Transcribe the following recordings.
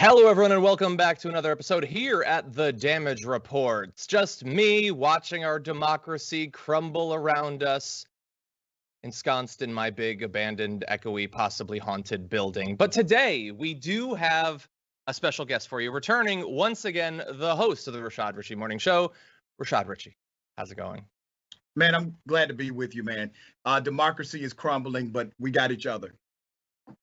Hello, everyone, and welcome back to another episode here at The Damage Report. It's just me watching our democracy crumble around us, ensconced in my big, abandoned, echoey, possibly haunted building. But today, we do have a special guest for you. Returning once again, the host of the Rashad Richey Morning Show, Rashad Richey. How's it going? Man, I'm glad to be with you, man. Democracy is crumbling, but we got each other.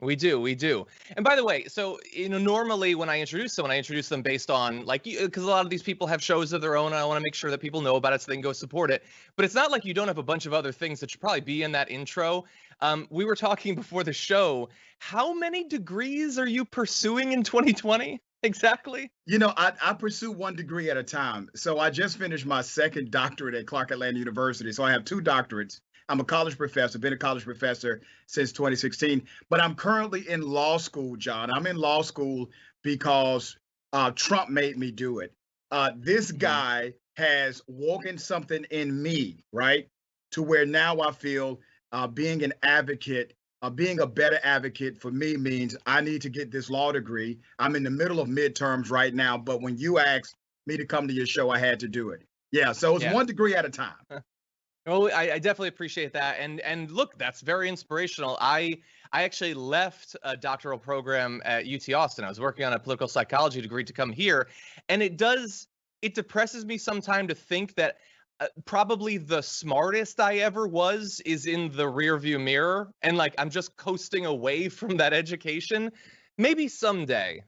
We do. And by the way, so, normally when I introduce them based on, because a lot of these people have shows of their own, and I want to make sure that people know about it so they can go support it. But it's not like you don't have a bunch of other things that should probably be in that intro. We were talking before the show. How many degrees are you pursuing in 2020? Exactly. I pursue one degree at a time. So I just finished my second doctorate at Clark Atlanta University. So I have two doctorates. I'm a college professor, been a college professor since 2016, but I'm currently in law school, John. I'm in law school because Trump made me do it. This guy has woken something in me, right? To where now I feel being an advocate, being a better advocate for me means I need to get this law degree. I'm in the middle of midterms right now, but when you asked me to come to your show, I had to do it. Yeah, so it's one degree at a time. Well, I definitely appreciate that. And look, that's very inspirational. I actually left a doctoral program at UT Austin. I was working on a political psychology degree to come here. And it depresses me sometimes to think that probably the smartest I ever was is in the rearview mirror. And I'm just coasting away from that education. Maybe someday.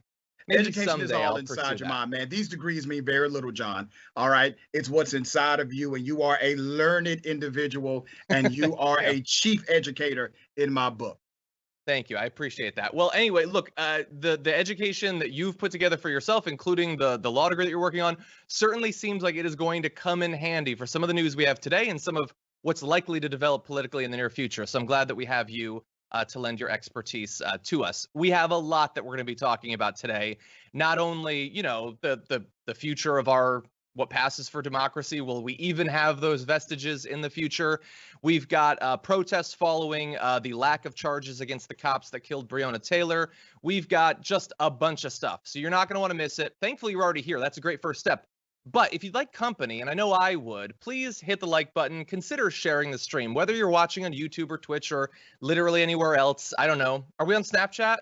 Education is all inside your mind, man. These degrees mean very little, John. All right. It's what's inside of you, and you are a learned individual, and you are a chief educator in my book. Thank you. I appreciate that. Well, anyway, look, the education that you've put together for yourself, including the law degree that you're working on, certainly seems like it is going to come in handy for some of the news we have today and some of what's likely to develop politically in the near future. So I'm glad that we have you to lend your expertise to us. We have a lot that we're going to be talking about today. Not only, the future of what passes for democracy. Will we even have those vestiges in the future? We've got protests following the lack of charges against the cops that killed Breonna Taylor. We've got just a bunch of stuff. So you're not going to want to miss it. Thankfully, you're already here. That's a great first step. But if you'd like company, and I know I would, please hit the like button. Consider sharing the stream, whether you're watching on YouTube or Twitch or literally anywhere else. I don't know. Are we on Snapchat?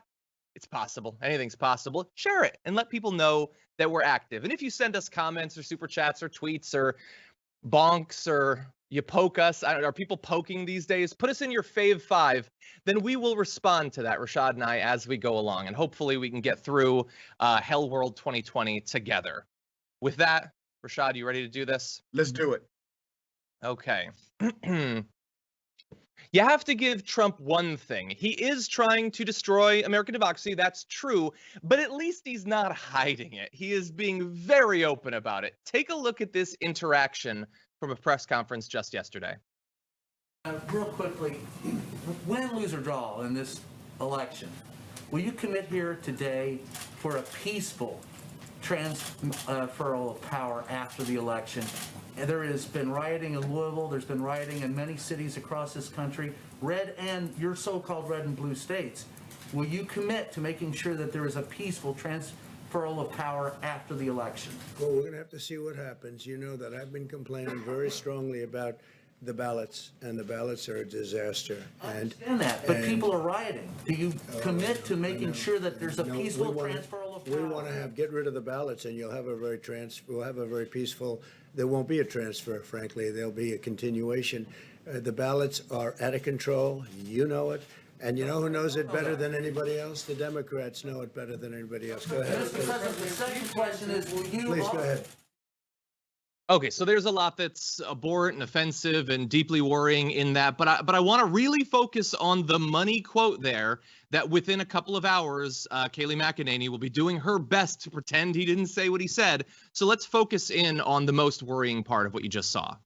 It's possible. Anything's possible. Share it and let people know that we're active. And if you send us comments or super chats or tweets or bonks or you poke us, are people poking these days? Put us in your fave 5. Then we will respond to that, Rashad and I, as we go along. And hopefully we can get through Hell World 2020 together. With that, Rashad, you ready to do this? Let's do it. Okay. You have to give Trump one thing. He is trying to destroy American democracy. That's true. But at least he's not hiding it. He is being very open about it. Take a look at this interaction from a press conference just yesterday. Real quickly, win, lose, or draw in this election, will you commit here today for a peaceful transferal of power after the election? And there has been rioting in Louisville. There's been rioting in many cities across this country, red and your so-called red and blue states. Will you commit to making sure that there is a peaceful transferal of power after the election? Well, we're going to have to see what happens. You know that I've been complaining very strongly about the ballots, and the ballots are a disaster. I understand that, but people are rioting. Do you commit to making sure that there's a peaceful transferal of power? We want to get rid of the ballots, and we'll have a very peaceful. There won't be a transfer, frankly. There'll be a continuation. The ballots are out of control. You know it. And you know who knows it better than anybody else? The Democrats know it better than anybody else. Go ahead. Mr. President, the second question is, will you... Please go ahead. Okay, so there's a lot that's abhorrent and offensive and deeply worrying in that, but I want to really focus on the money quote there, that within a couple of hours, Kayleigh McEnany will be doing her best to pretend he didn't say what he said. So let's focus in on the most worrying part of what you just saw.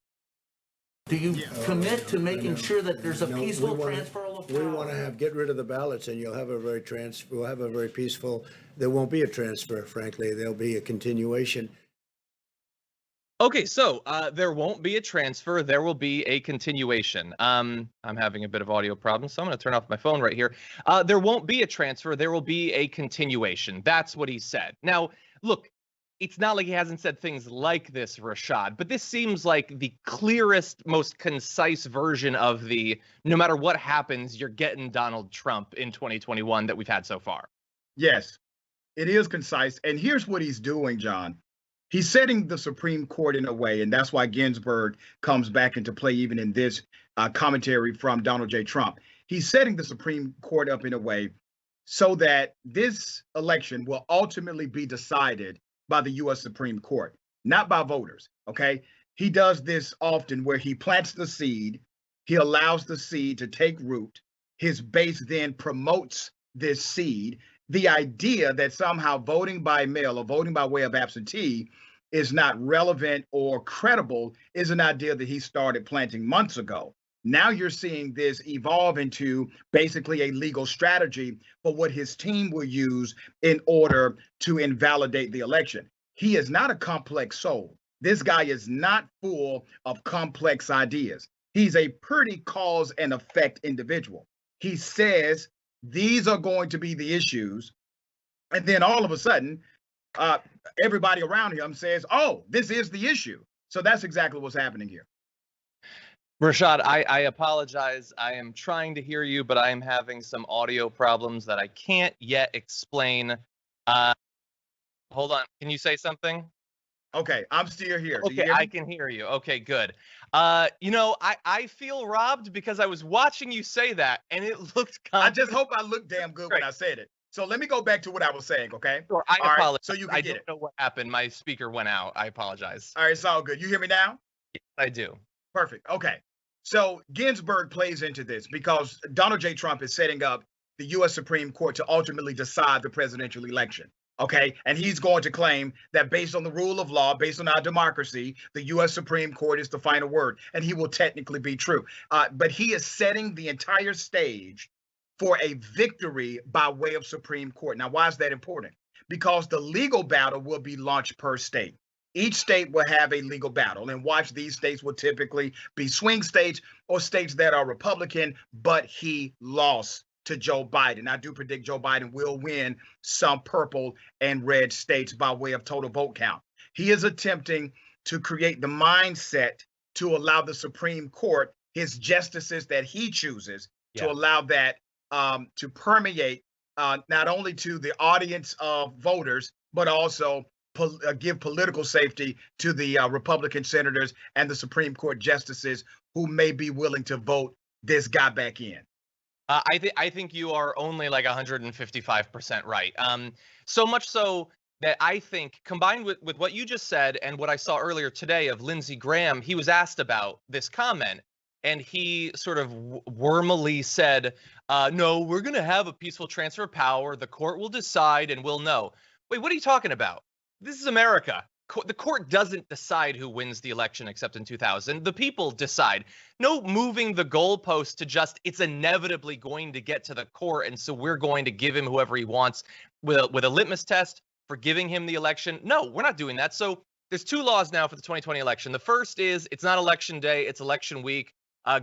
Do you commit to making sure that there's a peaceful transferal of power? We want to get rid of the ballots, and we'll have a very peaceful. There won't be a transfer, frankly. There'll be a continuation. Okay, so there won't be a transfer. There will be a continuation. I'm having a bit of audio problems, so I'm going to turn off my phone right here. There won't be a transfer. There will be a continuation. That's what he said. Now, look, it's not like he hasn't said things like this, Rashad, but this seems like the clearest, most concise version of the no matter what happens, you're getting Donald Trump in 2021 that we've had so far. Yes, it is concise. And here's what he's doing, John. He's setting the Supreme Court in a way, and that's why Ginsburg comes back into play even in this commentary from Donald J. Trump. He's setting the Supreme Court up in a way so that this election will ultimately be decided by the U.S. Supreme Court, not by voters, okay? He does this often where he plants the seed, he allows the seed to take root, his base then promotes this seed. The idea that somehow voting by mail or voting by way of absentee is not relevant or credible is an idea that he started planting months ago. Now you're seeing this evolve into basically a legal strategy for what his team will use in order to invalidate the election. He is not a complex soul. This guy is not full of complex ideas. He's a pretty cause and effect individual. He says these are going to be the issues. And then all of a sudden, everybody around him says, oh, this is the issue. So that's exactly what's happening here. Rashad, I apologize. I am trying to hear you, but I am having some audio problems that I can't yet explain. Hold on. Can you say something? Okay, I'm still here. Okay, I can hear you. Okay, good. I feel robbed because I was watching you say that, and it looked I just hope I looked damn good when I said it. So let me go back to what I was saying, okay? Sure, I apologize. Right, so you can I get don't know what happened. My speaker went out. I apologize. All right, it's all good. You hear me now? Yes, I do. Perfect. Okay. So Ginsburg plays into this because Donald J. Trump is setting up the U.S. Supreme Court to ultimately decide the presidential election. Okay. And he's going to claim that based on the rule of law, based on our democracy, the U.S. Supreme Court is the final word. And he will technically be true. But he is setting the entire stage for a victory by way of Supreme Court. Now, why is that important? Because the legal battle will be launched per state. Each state will have a legal battle, and watch, these states will typically be swing states or states that are Republican, but he lost to Joe Biden. I do predict Joe Biden will win some purple and red states by way of total vote count. He is attempting to create the mindset to allow the Supreme Court, his justices that he chooses, to allow that to permeate not only to the audience of voters, but also give political safety to the Republican senators and the Supreme Court justices who may be willing to vote this guy back in. I think you are only like 155% right. So much so that I think, combined with what you just said and what I saw earlier today of Lindsey Graham, he was asked about this comment, and he sort of wormily said, no, we're going to have a peaceful transfer of power. The court will decide and we'll know. Wait, what are you talking about? This is America. The court doesn't decide who wins the election except in 2000. The people decide. No moving the goalpost to just it's inevitably going to get to the court, and so we're going to give him whoever he wants with a litmus test for giving him the election. No, we're not doing that. So there's two laws now for the 2020 election. The first is it's not election day, it's election week.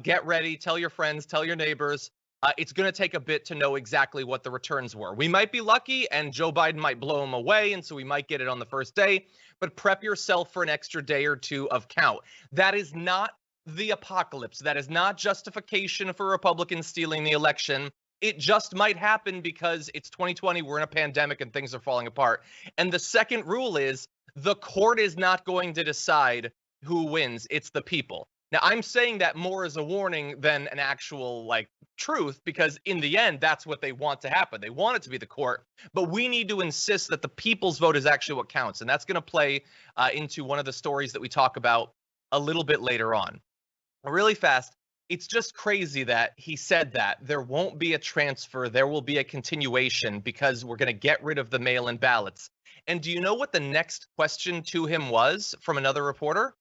Get ready, tell your friends, tell your neighbors. It's going to take a bit to know exactly what the returns were. We might be lucky and Joe Biden might blow them away, and so we might get it on the first day, but prep yourself for an extra day or two of count. That is not the apocalypse. That is not justification for Republicans stealing the election. It just might happen because it's 2020, we're in a pandemic and things are falling apart. And the second rule is the court is not going to decide who wins. It's the people. Now, I'm saying that more as a warning than an actual truth, because in the end, that's what they want to happen. They want it to be the court, but we need to insist that the people's vote is actually what counts. And that's going to play into one of the stories that we talk about a little bit later on. Really fast, it's just crazy that he said that there won't be a transfer, there will be a continuation because we're going to get rid of the mail-in ballots. And do you know what the next question to him was from another reporter?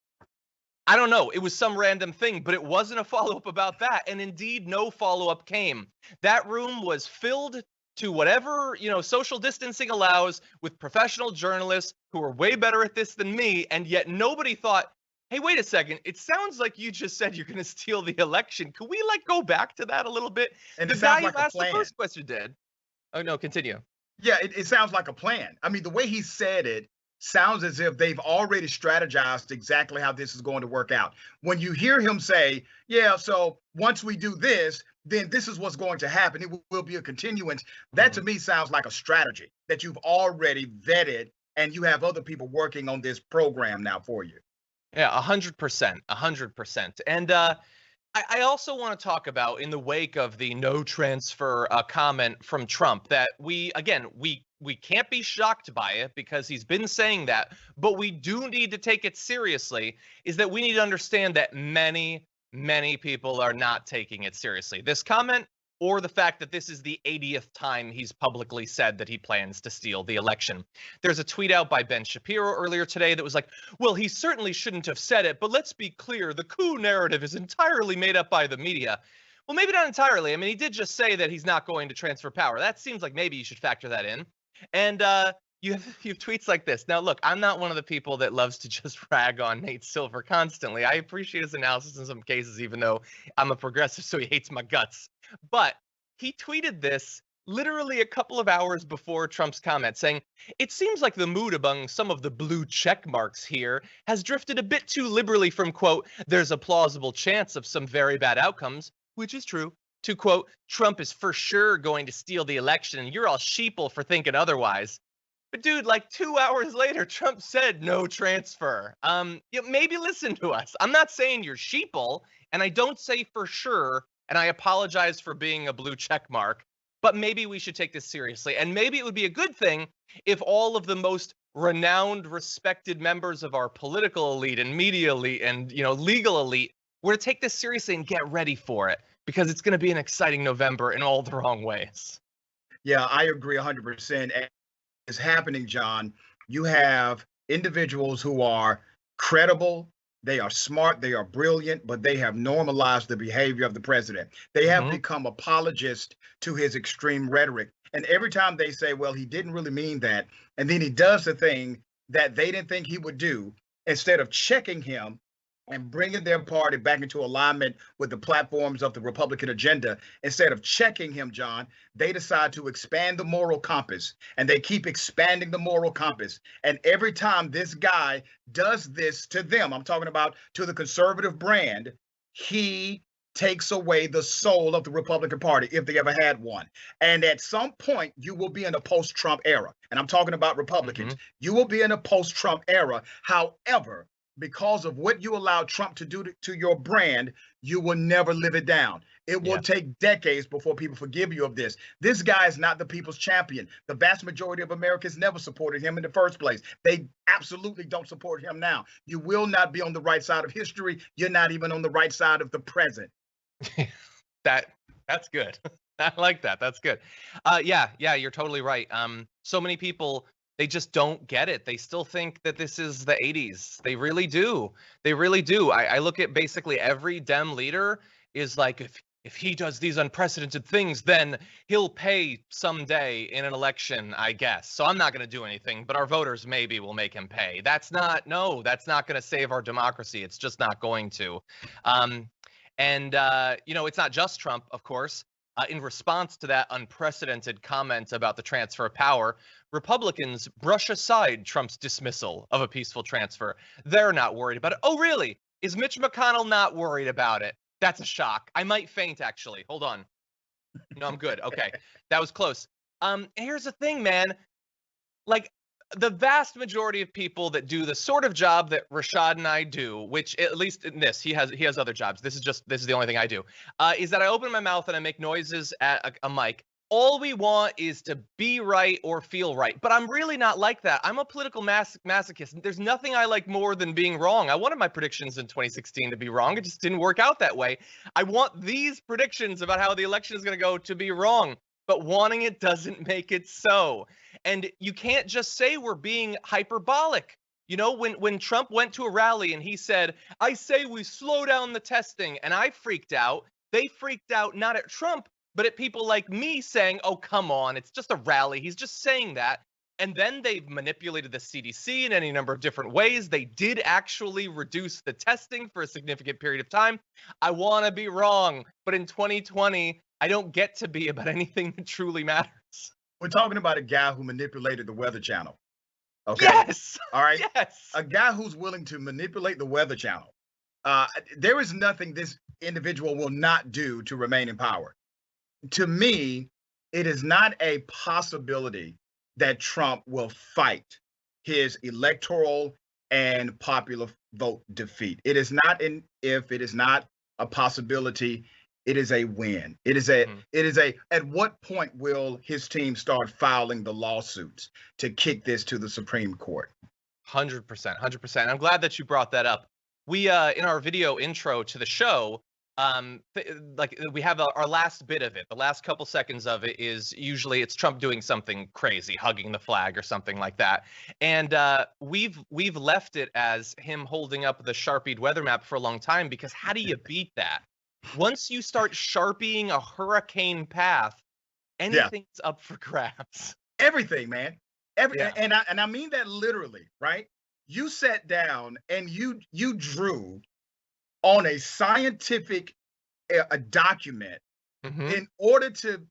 I don't know. It was some random thing, but it wasn't a follow-up about that. And indeed, no follow-up came. That room was filled to whatever, social distancing allows with professional journalists who are way better at this than me. And yet nobody thought, hey, wait a second. It sounds like you just said you're going to steal the election. Could we go back to that a little bit? And the it guy sounds who like a asked the plan. first question did. Oh, no, continue. Yeah, it sounds like a plan. I mean, the way he said it sounds as if they've already strategized exactly how this is going to work out. When you hear him say, yeah, so once we do this, then this is what's going to happen. It will be a continuance. That to me sounds like a strategy that you've already vetted and you have other people working on this program now for you. Yeah, 100%, 100%. And I also want to talk about, in the wake of the no transfer comment from Trump, that we can't be shocked by it because he's been saying that, but we do need to take it seriously, is that we need to understand that many people are not taking it seriously. This comment, or the fact that this is the 80th time he's publicly said that he plans to steal the election. There's a tweet out by Ben Shapiro earlier today that was like, well, he certainly shouldn't have said it, but let's be clear, the coup narrative is entirely made up by the media. Well, maybe not entirely. I mean, he did just say that he's not going to transfer power. That seems like maybe you should factor that in. And you have tweets like this. Now, look, I'm not one of the people that loves to just rag on Nate Silver constantly. I appreciate his analysis in some cases, even though I'm a progressive, so he hates my guts. But he tweeted this literally a couple of hours before Trump's comment, saying, it seems like the mood among some of the blue check marks here has drifted a bit too liberally from, quote, there's a plausible chance of some very bad outcomes, which is true, to, quote, Trump is for sure going to steal the election and you're all sheeple for thinking otherwise. But dude, 2 hours later, Trump said no transfer. Maybe listen to us. I'm not saying you're sheeple, and I don't say for sure, and I apologize for being a blue check mark, but maybe we should take this seriously. And maybe it would be a good thing if all of the most renowned, respected members of our political elite and media elite and, legal elite were to take this seriously and get ready for it, because it's going to be an exciting November in all the wrong ways. Yeah, I agree 100%. Is happening, John. You have individuals who are credible, they are smart, they are brilliant, but they have normalized the behavior of the president. They have become apologists to his extreme rhetoric. And every time they say, well, he didn't really mean that, and then he does the thing that they didn't think he would do, instead of checking him and bringing their party back into alignment with the platforms of the Republican agenda, instead of checking him, John, they decide to expand the moral compass, and they keep expanding the moral compass. And every time this guy does this to them, I'm talking about to the conservative brand, he takes away the soul of the Republican Party, if they ever had one. And at some point, you will be in a post-Trump era. And I'm talking about Republicans. You will be in a post-Trump era. However, because of what you allowed Trump to do to your brand, you will never live it down. It will take decades before people forgive you of this. This guy is not the people's champion. The vast majority of Americans never supported him in the first place. They absolutely don't support him now. You will not be on the right side of history. You're not even on the right side of the present. That's good. I like that. That's good. Yeah, you're totally right. So many people, they just don't get it. They still think that this is the 80s. They really do. They really do. I look at basically every Dem leader is like, if he does these unprecedented things, then he'll pay someday in an election, I guess. So I'm not going to do anything, but our voters maybe will make him pay. That's not going to save our democracy. It's just not going to. It's not just Trump, of course. In response to that unprecedented comment about the transfer of power, Republicans brush aside Trump's dismissal of a peaceful transfer. They're not worried about it. Oh, really? Is Mitch McConnell not worried about it? That's a shock. I might faint, actually. Hold on. No, I'm good. Okay. That was close. Here's the thing, man. The vast majority of people that do the sort of job that Rashad and I do, which at least in this, he has other jobs. This is the only thing I do, is that I open my mouth and I make noises at a mic. All we want is to be right or feel right. But I'm really not like that. I'm a political masochist. There's nothing I like more than being wrong. I wanted my predictions in 2016 to be wrong. It just didn't work out that way. I want these predictions about how the election is going to go to be wrong. But wanting it doesn't make it so. And you can't just say we're being hyperbolic. When Trump went to a rally and he said, I say we slow down the testing, and I freaked out. They freaked out not at Trump, but at people like me saying, oh, come on, it's just a rally. He's just saying that. And then they've manipulated the CDC in any number of different ways. They did actually reduce the testing for a significant period of time. I want to be wrong, but in 2020, I don't get to be about anything that truly matters. We're talking about a guy who manipulated the Weather Channel. Okay. Yes. All right. Yes. A guy who's willing to manipulate the Weather Channel. There is nothing this individual will not do to remain in power. To me, it is not a possibility that Trump will fight his electoral and popular vote defeat. It is not an if, it is not a possibility, it is a win. It is a at what point will his team start filing the lawsuits to kick this to the Supreme Court? 100%. I'm glad that you brought that up. We in our video intro to the show, we have our last bit of it. The last couple seconds of it is usually it's Trump doing something crazy, hugging the flag or something like that. And we've left it as him holding up the Sharpied weather map for a long time, because how do you beat that? Once you start Sharpieing a hurricane path, anything's up for grabs. Everything, man. And I mean that literally, right? You sat down and you drew on a scientific document in order to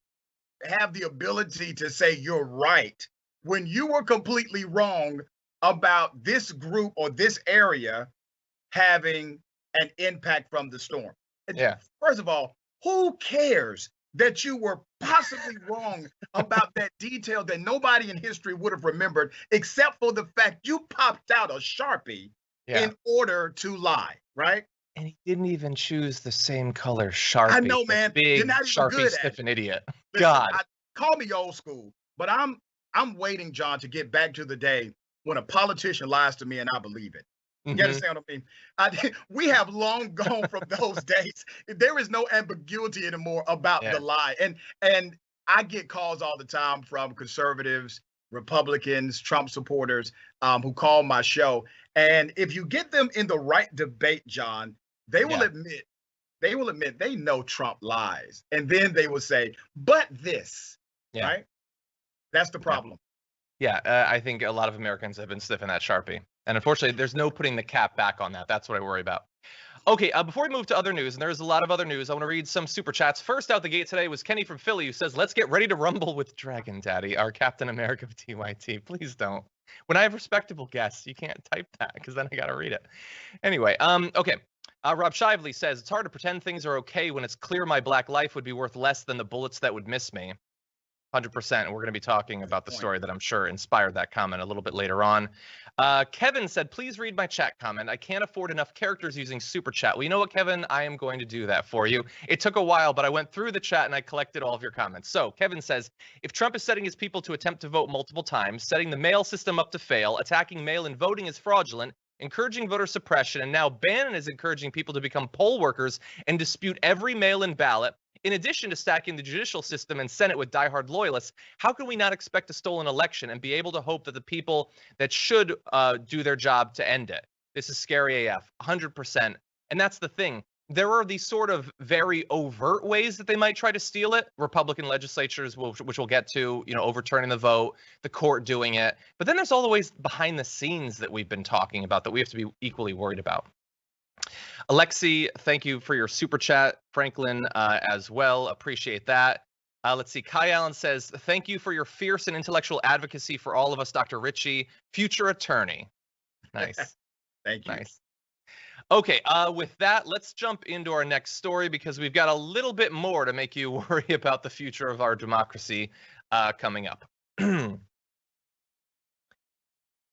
have the ability to say you're right when you were completely wrong about this group or this area having an impact from the storm. Yeah. First of all, who cares that you were possibly wrong about that detail that nobody in history would have remembered, except for the fact you popped out a Sharpie in order to lie, right? And he didn't even choose the same color Sharpie. I know, man. Big You're not even Sharpie good sniffing idiot. Listen, God. Call me old school, but I'm waiting, John, to get back to the day when a politician lies to me and I believe it. You understand what I mean? We have long gone from those days. There is no ambiguity anymore about the lie. And I get calls all the time from conservatives, Republicans, Trump supporters who call my show. And if you get them in the right debate, John, they will admit they know Trump lies. And then they will say, but this, right? That's the problem. Yeah, I think a lot of Americans have been sniffing that Sharpie. And unfortunately, there's no putting the cap back on that. That's what I worry about. Okay, before we move to other news, and there's a lot of other news, I want to read some super chats. First out the gate today was Kenny from Philly, who says, let's get ready to rumble with Dragon Daddy, our Captain America of TYT. Please don't. When I have respectable guests, you can't type that, because then I got to read it. Anyway, okay. Rob Shively says, it's hard to pretend things are okay when it's clear my black life would be worth less than the bullets that would miss me. 100%. And we're going to be talking about the story that I'm sure inspired that comment a little bit later on. Kevin said, please read my chat comment. I can't afford enough characters using super chat. Well, you know what, Kevin? I am going to do that for you. It took a while, but I went through the chat and I collected all of your comments. So Kevin says, if Trump is setting his people to attempt to vote multiple times, setting the mail system up to fail, attacking mail-in voting is fraudulent, encouraging voter suppression, and now Bannon is encouraging people to become poll workers and dispute every mail-in ballot, in addition to stacking the judicial system and Senate with diehard loyalists, how can we not expect a stolen election and be able to hope that the people that should do their job to end it? This is scary AF, 100%. And that's the thing. There are these sort of very overt ways that they might try to steal it. Republican legislatures, which we'll get to, overturning the vote, the court doing it. But then there's all the ways behind the scenes that we've been talking about that we have to be equally worried about. Alexi, thank you for your super chat. Franklin as well. Appreciate that. Let's see. Kai Allen says, thank you for your fierce and intellectual advocacy for all of us, Dr. Richey, future attorney. Nice. Thank you. Nice. Okay, with that, let's jump into our next story because we've got a little bit more to make you worry about the future of our democracy coming up.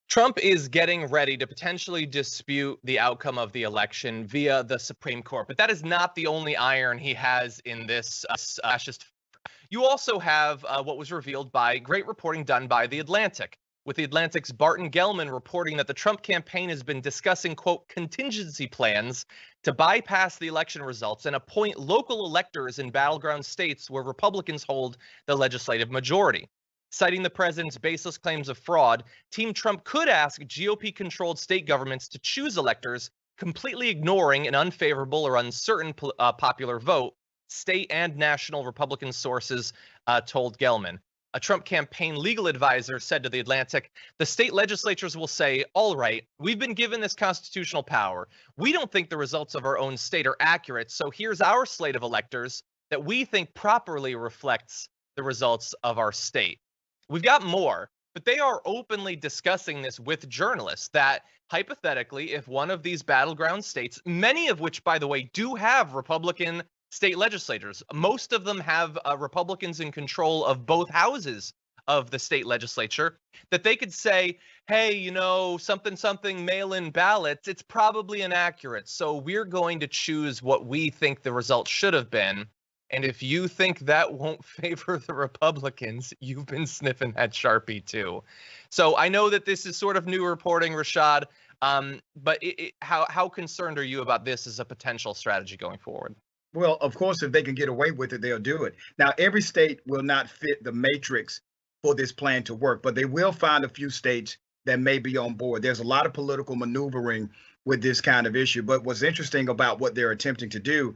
Trump is getting ready to potentially dispute the outcome of the election via the Supreme Court, but that is not the only iron he has in this fascist. You also have what was revealed by great reporting done by The Atlantic, with The Atlantic's Barton Gellman reporting that the Trump campaign has been discussing, quote, contingency plans to bypass the election results and appoint local electors in battleground states where Republicans hold the legislative majority. Citing the president's baseless claims of fraud, Team Trump could ask GOP-controlled state governments to choose electors, completely ignoring an unfavorable or uncertain popular vote, state and national Republican sources told Gelman. A Trump campaign legal advisor said to The Atlantic, the state legislatures will say, all right, we've been given this constitutional power. We don't think the results of our own state are accurate, so here's our slate of electors that we think properly reflects the results of our state. We've got more, but they are openly discussing this with journalists that hypothetically, if one of these battleground states, many of which, by the way, do have Republican state legislators, most of them have Republicans in control of both houses of the state legislature, that they could say, hey, you know, something mail-in ballots, it's probably inaccurate. So we're going to choose what we think the results should have been. And if you think that won't favor the Republicans, you've been sniffing that Sharpie too. So I know that this is sort of new reporting, Rashad, but how concerned are you about this as a potential strategy going forward? Well, of course, if they can get away with it, they'll do it. Now, every state will not fit the matrix for this plan to work, but they will find a few states that may be on board. There's a lot of political maneuvering with this kind of issue. But what's interesting about what they're attempting to do,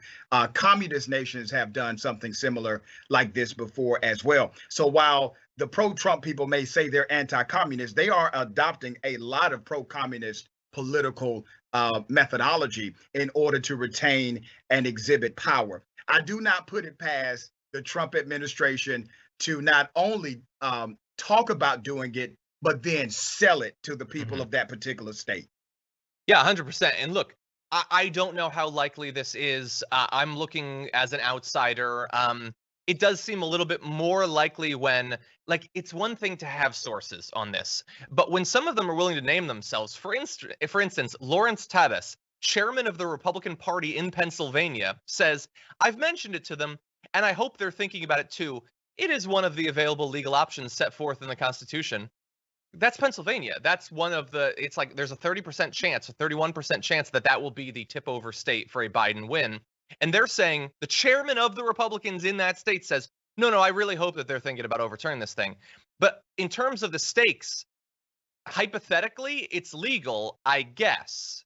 communist nations have done something similar like this before as well. So while the pro-Trump people may say they're anti-communist, they are adopting a lot of pro-communist political methodology in order to retain and exhibit power. I do not put it past the Trump administration to not only talk about doing it, but then sell it to the people of that particular state. Yeah, 100%. And look, I don't know how likely this is. I'm looking as an outsider. It does seem a little bit more likely when, like, it's one thing to have sources on this, but when some of them are willing to name themselves, for instance, Lawrence Tabbas, chairman of the Republican Party in Pennsylvania, says, I've mentioned it to them, and I hope they're thinking about it too. It is one of the available legal options set forth in the Constitution. That's Pennsylvania. That's one of the, it's like there's a 30% chance, a 31% chance that will be the tip over state for a Biden win. And they're saying the chairman of the Republicans in that state says, no, I really hope that they're thinking about overturning this thing. But in terms of the stakes, hypothetically, it's legal, I guess.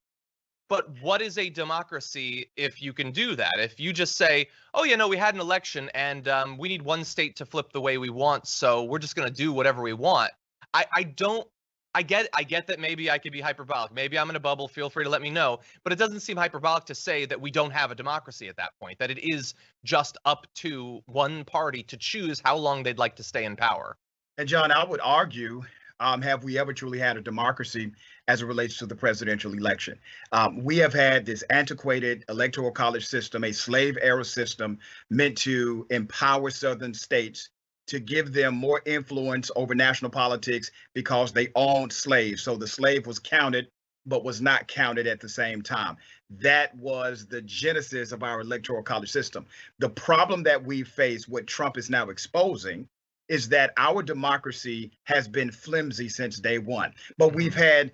But what is a democracy if you can do that? If you just say, oh, yeah, no, we had an election and we need one state to flip the way we want, so we're just going to do whatever we want. I get that maybe I could be hyperbolic. Maybe I'm in a bubble. Feel free to let me know. But it doesn't seem hyperbolic to say that we don't have a democracy at that point, that it is just up to one party to choose how long they'd like to stay in power. And John, I would argue, have we ever truly had a democracy as it relates to the presidential election? We have had this antiquated electoral college system, a slave era system meant to empower southern states to give them more influence over national politics because they owned slaves. So the slave was counted, but was not counted at the same time. That was the genesis of our electoral college system. The problem that we face, what Trump is now exposing, is that our democracy has been flimsy since day one. But we've had,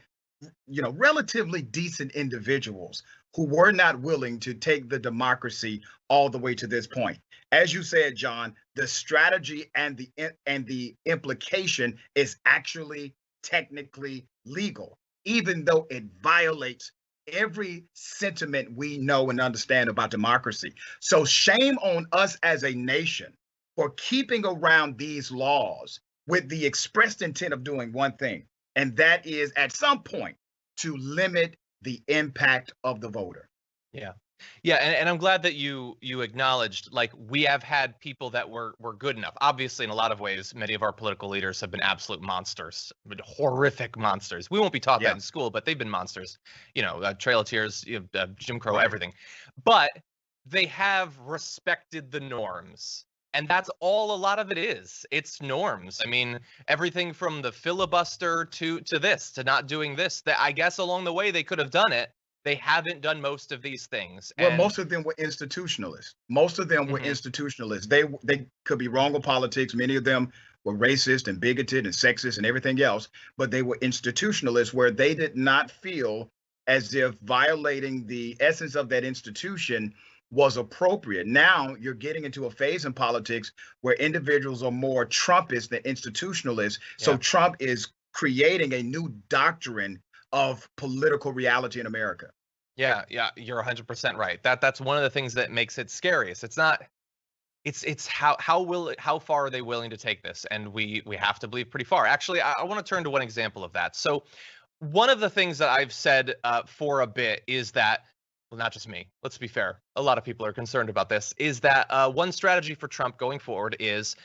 relatively decent individuals who were not willing to take the democracy all the way to this point. As you said, John, the strategy and the implication is actually technically legal, even though it violates every sentiment we know and understand about democracy. So shame on us as a nation for keeping around these laws with the expressed intent of doing one thing, and that is at some point to limit the impact of the voter. Yeah, and I'm glad that you acknowledged, like, we have had people that were good enough. Obviously, in a lot of ways, many of our political leaders have been absolute monsters, horrific monsters. We won't be taught that in school, but they've been monsters. Trail of Tears, Jim Crow, everything. But they have respected the norms. And that's all a lot of it is. It's norms. I mean, everything from the filibuster to this, to not doing this, that I guess along the way they could have done it. They haven't done most of these things. Well, most of them were institutionalists. Most of them were institutionalists. They could be wrong with politics. Many of them were racist and bigoted and sexist and everything else, but they were institutionalists where they did not feel as if violating the essence of that institution was appropriate. Now you're getting into a phase in politics where individuals are more Trumpist than institutionalists. So Trump is creating a new doctrine of political reality in America. Yeah, you're 100% right. That's one of the things that makes it scariest. It's not it's how far are they willing to take this? And we have to believe pretty far. Actually, I want to turn to one example of that. So one of the things that I've said for a bit is that, well, not just me, let's be fair, a lot of people are concerned about this, is that one strategy for Trump going forward is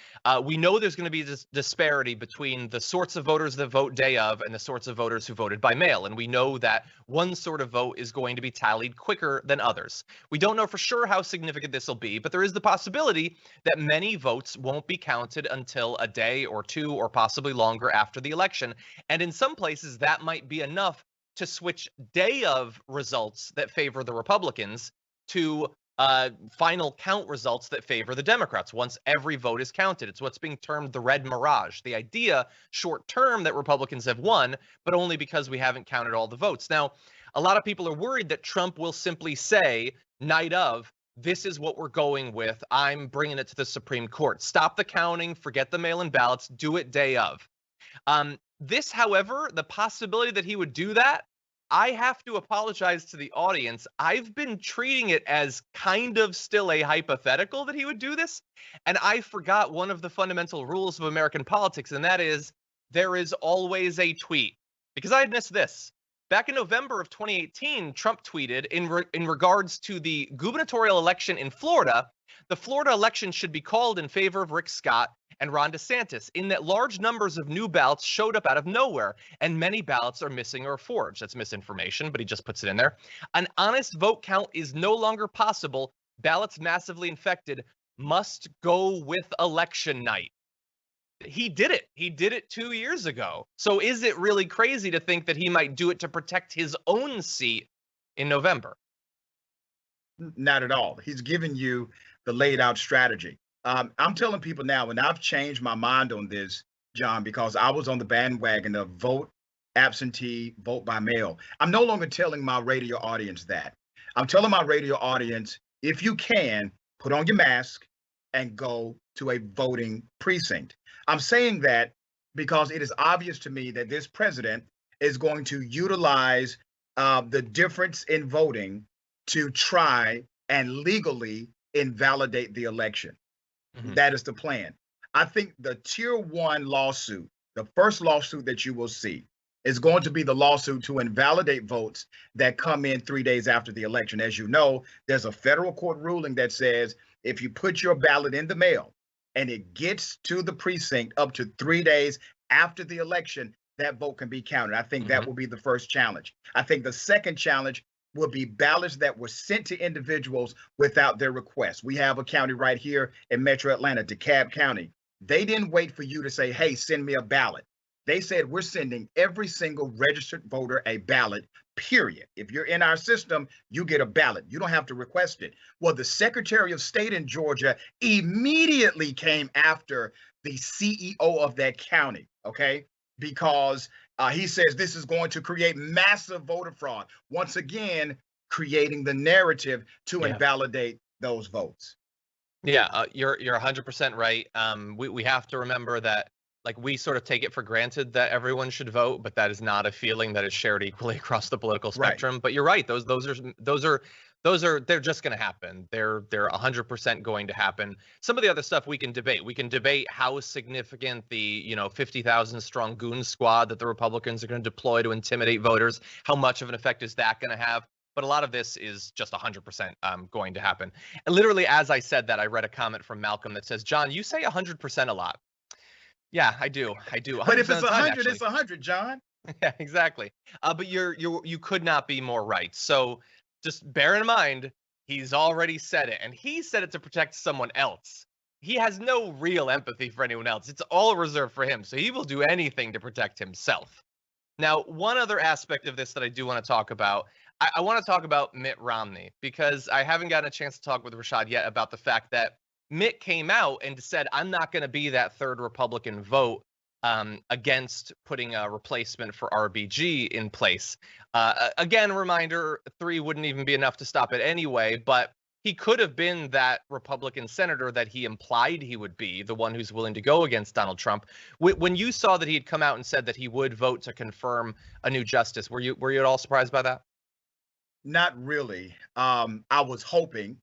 we know there's going to be this disparity between the sorts of voters that vote day of and the sorts of voters who voted by mail. And we know that one sort of vote is going to be tallied quicker than others. We don't know for sure how significant this will be, but there is the possibility that many votes won't be counted until a day or two or possibly longer after the election. And in some places, that might be enough to switch day of results that favor the Republicans to final count results that favor the Democrats once every vote is counted. It's what's being termed the red mirage. The idea short term that Republicans have won, but only because we haven't counted all the votes. Now, a lot of people are worried that Trump will simply say night of, this is what we're going with. I'm bringing it to the Supreme Court. Stop the counting, forget the mail-in ballots, do it day of. This, however, the possibility that he would do that, I have to apologize to the audience. I've been treating it as kind of still a hypothetical that he would do this. And I forgot one of the fundamental rules of American politics, and that is there is always a tweet. Because I had missed this. Back in November of 2018, Trump tweeted in regards to the gubernatorial election in Florida, the Florida election should be called in favor of Rick Scott and Ron DeSantis, in that large numbers of new ballots showed up out of nowhere, and many ballots are missing or forged. That's misinformation, but he just puts it in there. An honest vote count is no longer possible. Ballots massively infected must go with election night. He did it. He did it 2 years ago. So is it really crazy to think that he might do it to protect his own seat in November? Not at all. He's giving you the laid out strategy. I'm telling people now, and I've changed my mind on this, John, because I was on the bandwagon of vote absentee, vote by mail. I'm no longer telling my radio audience that. I'm telling my radio audience, if you can, put on your mask and go to a voting precinct. I'm saying that because it is obvious to me that this president is going to utilize the difference in voting to try and legally invalidate the election. That is the plan. I think the tier 1 lawsuit, the first lawsuit that you will see, is going to be the lawsuit to invalidate votes that come in 3 days after the election. As you know, there's a federal court ruling that says if you put your ballot in the mail and it gets to the precinct up to 3 days after the election, that vote can be counted. I think that will be the first challenge. I think the second challenge will be ballots that were sent to individuals without their request. We have a county right here in Metro Atlanta, DeKalb County. They didn't wait for you to say, hey, send me a ballot. They said, we're sending every single registered voter a ballot, period. If you're in our system, you get a ballot. You don't have to request it. Well, the Secretary of State in Georgia immediately came after the CEO of that county, okay? Because he says this is going to create massive voter fraud. Once again, creating the narrative to invalidate those votes. Yeah, you're 100% right. We have to remember that, like, we sort of take it for granted that everyone should vote, but that is not a feeling that is shared equally across the political spectrum. Right. But you're right; those are they're just going to happen. They're 100% going to happen. Some of the other stuff we can debate. We can debate how significant the 50,000 strong goon squad that the Republicans are going to deploy to intimidate voters. How much of an effect is that going to have? But a lot of this is just 100% going to happen. And literally, as I said that, I read a comment from Malcolm that says, "John, you say 100% a lot." Yeah, I do. But if it's 100, it's 100, John. Yeah, exactly. But you could not be more right. So just bear in mind, he's already said it, and he said it to protect someone else. He has no real empathy for anyone else. It's all reserved for him. So he will do anything to protect himself. Now, one other aspect of this that I do want to talk about, I want to talk about Mitt Romney, because I haven't gotten a chance to talk with Rashad yet about the fact that Mitt came out and said, I'm not going to be that third Republican vote against putting a replacement for RBG in place. Again, reminder, 3 wouldn't even be enough to stop it anyway, but he could have been that Republican senator that he implied he would be, the one who's willing to go against Donald Trump. When you saw that he had come out and said that he would vote to confirm a new justice, were you at all surprised by that? Not really. I was hoping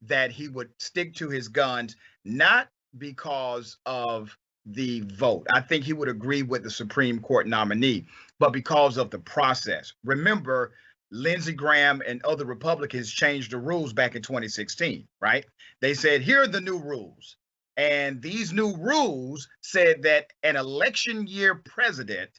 that he would stick to his guns, not because of the vote. I think he would agree with the Supreme Court nominee, but because of the process. Remember, Lindsey Graham and other Republicans changed the rules back in 2016, right? They said, here are the new rules. And these new rules said that an election year president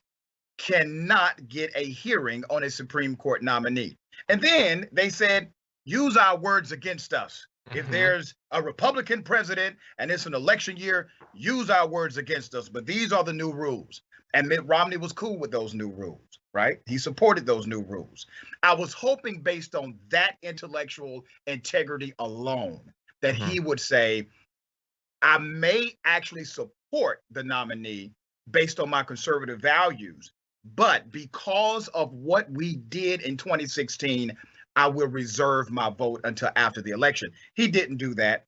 cannot get a hearing on a Supreme Court nominee. And then they said, use our words against us. If there's a Republican president and it's an election year, use our words against us. But these are the new rules. And Mitt Romney was cool with those new rules, right? He supported those new rules. I was hoping, based on that intellectual integrity alone, that he would say, I may actually support the nominee based on my conservative values, but because of what we did in 2016, I will reserve my vote until after the election. He didn't do that.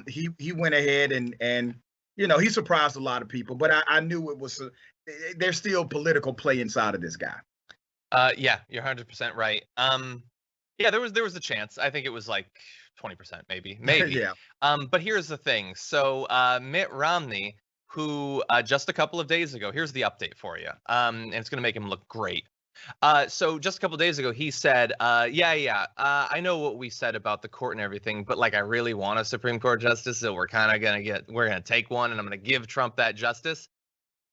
He went ahead and he surprised a lot of people, but I knew it was there's still political play inside of this guy. Yeah, you're 100% right. Yeah, there was a chance. I think it was like 20%, maybe. Yeah. But here's the thing. So Mitt Romney, who just a couple of days ago, here's the update for you, and it's going to make him look great. So just a couple of days ago, he said, I know what we said about the court and everything, but like, I really want a Supreme Court justice, so we're going to take one, and I'm going to give Trump that justice.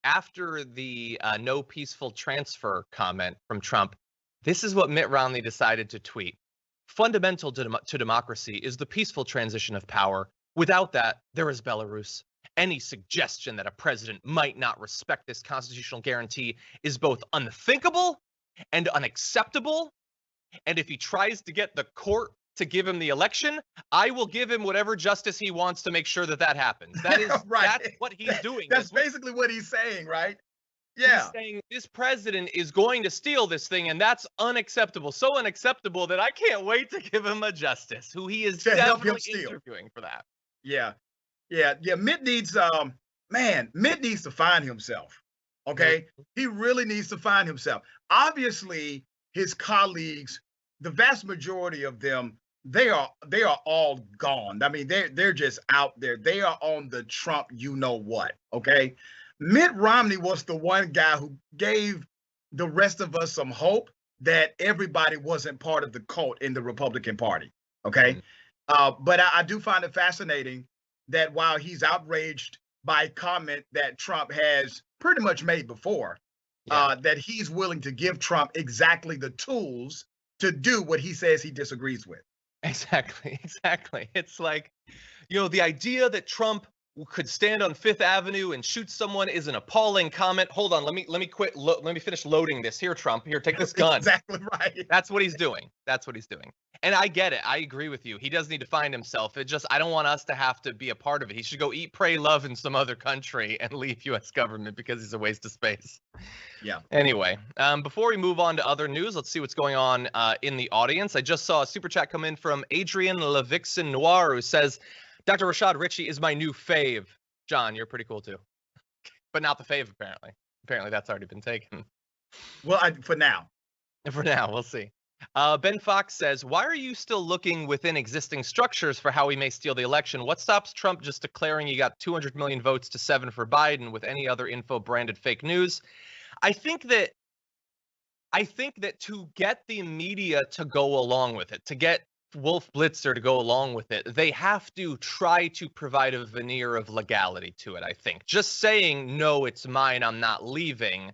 After the no peaceful transfer comment from Trump, this is what Mitt Romney decided to tweet. Fundamental to democracy is the peaceful transition of power. Without that, there is Belarus. Any suggestion that a president might not respect this constitutional guarantee is both unthinkable and unacceptable. And if he tries to get the court to give him the election, I will give him whatever justice he wants to make sure that happens. That is right. That's what he's doing. That's basically what he's saying, right? Yeah. He's saying this president is going to steal this thing, and that's unacceptable. So unacceptable that I can't wait to give him a justice who he is definitely interviewing for that. Yeah. Mitt needs Mitt needs to find himself. Okay. He really needs to find himself. Obviously, his colleagues, the vast majority of them, they are all gone. I mean, they're just out there. They are on the Trump you know what. Okay. Mitt Romney was the one guy who gave the rest of us some hope that everybody wasn't part of the cult in the Republican Party. Okay. But I do find it fascinating that while he's outraged by a comment that Trump has pretty much made before, that he's willing to give Trump exactly the tools to do what he says he disagrees with. Exactly. It's like, the idea that Trump could stand on Fifth Avenue and shoot someone is an appalling comment. Hold on, let me quit. Let me finish loading this. Here, Trump. Here, take this gun. Exactly right. That's what he's doing. And I get it. I agree with you. He does need to find himself. I don't want us to have to be a part of it. He should go eat, pray, love in some other country and leave U.S. government because he's a waste of space. Yeah. Anyway, before we move on to other news, let's see what's going on in the audience. I just saw a super chat come in from Adrian Levixen Noir, who says, Dr. Rashad Richey is my new fave. John, you're pretty cool too. But not the fave, apparently. Apparently that's already been taken. Well, for now. For now, we'll see. Ben Fox says, why are you still looking within existing structures for how we may steal the election? What stops Trump just declaring he got 200 million votes to 7 for Biden with any other info branded fake news? I think that to get the media to go along with it, to get Wolf Blitzer to go along with it, they have to try to provide a veneer of legality to it, I think. Just saying, no, it's mine, I'm not leaving,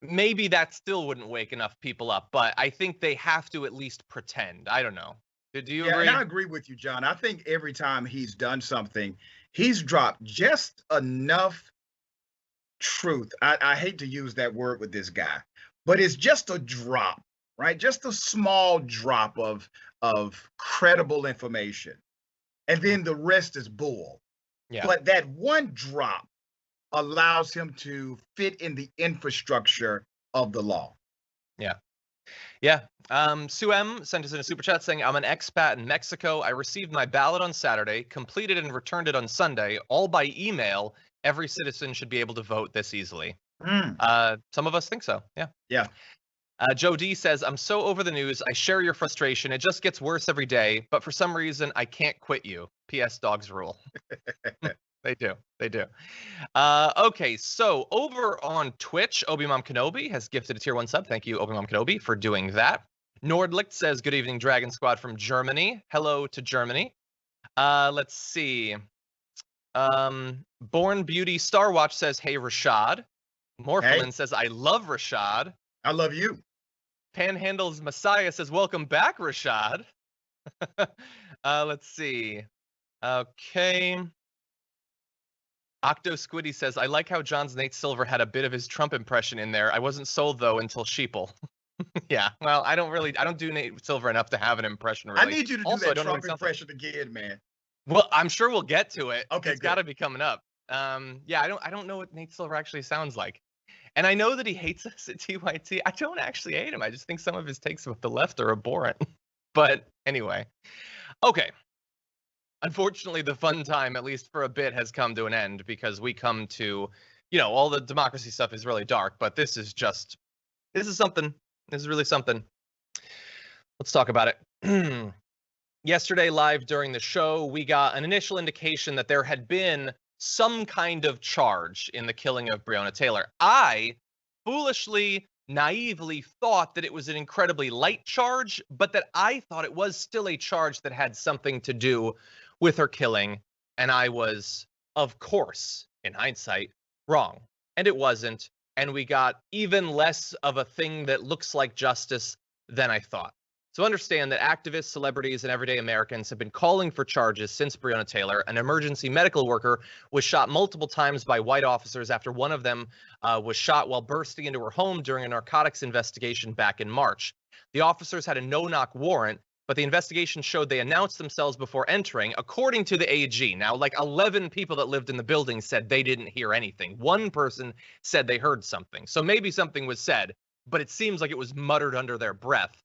maybe that still wouldn't wake enough people up, but I think they have to at least pretend. I don't know. Do you agree? And I agree with you, John. I think every time he's done something, he's dropped just enough truth. I hate to use that word with this guy, but it's just a drop, right? Just a small drop of credible information. And then the rest is bull. Yeah. But that one drop allows him to fit in the infrastructure of the law. Yeah. Sue M sent us in a super chat saying, I'm an expat in Mexico. I received my ballot on Saturday, completed and returned it on Sunday, all by email. Every citizen should be able to vote this easily. Some of us think so. Yeah. Joe D says, I'm so over the news. I share your frustration. It just gets worse every day. But for some reason, I can't quit you. P.S. Dogs rule. They do. They do. Okay, so over on Twitch, Obi-Mom Kenobi has gifted a tier 1 sub. Thank you, Obi-Mom Kenobi, for doing that. Nordlicht says, good evening, Dragon Squad from Germany. Hello to Germany. Let's see. Born Beauty Starwatch says, hey, Rashad. Morphelin says, I love Rashad. I love you. Panhandles Messiah says, welcome back, Rashad. Let's see. Okay. Octo Squiddy says, I like how John's Nate Silver had a bit of his Trump impression in there. I wasn't sold, though, until Sheeple. Yeah, well, I don't do Nate Silver enough to have an impression, really. I need you to do that Trump impression again, man. Well, I'm sure we'll get to it. Okay, it's got to be coming up. Yeah, I don't know what Nate Silver actually sounds like. And I know that he hates us at TYT. I don't actually hate him. I just think some of his takes with the left are abhorrent. But anyway. Okay. Unfortunately, the fun time, at least for a bit, has come to an end because we come to, all the democracy stuff is really dark, but this is something. This is really something. Let's talk about it. Yesterday, live during the show, we got an initial indication that there had been some kind of charge in the killing of Breonna Taylor. I foolishly, naively thought that it was an incredibly light charge, but that I thought it was still a charge that had something to do with her killing. And I was, of course, in hindsight, wrong. And it wasn't. And we got even less of a thing that looks like justice than I thought. So understand that activists, celebrities, and everyday Americans have been calling for charges since Breonna Taylor. An emergency medical worker was shot multiple times by white officers after one of them was shot while bursting into her home during a narcotics investigation back in March. The officers had a no-knock warrant, but the investigation showed they announced themselves before entering, according to the AG. Now, like 11 people that lived in the building said they didn't hear anything. One person said they heard something. So maybe something was said, but it seems like it was muttered under their breath.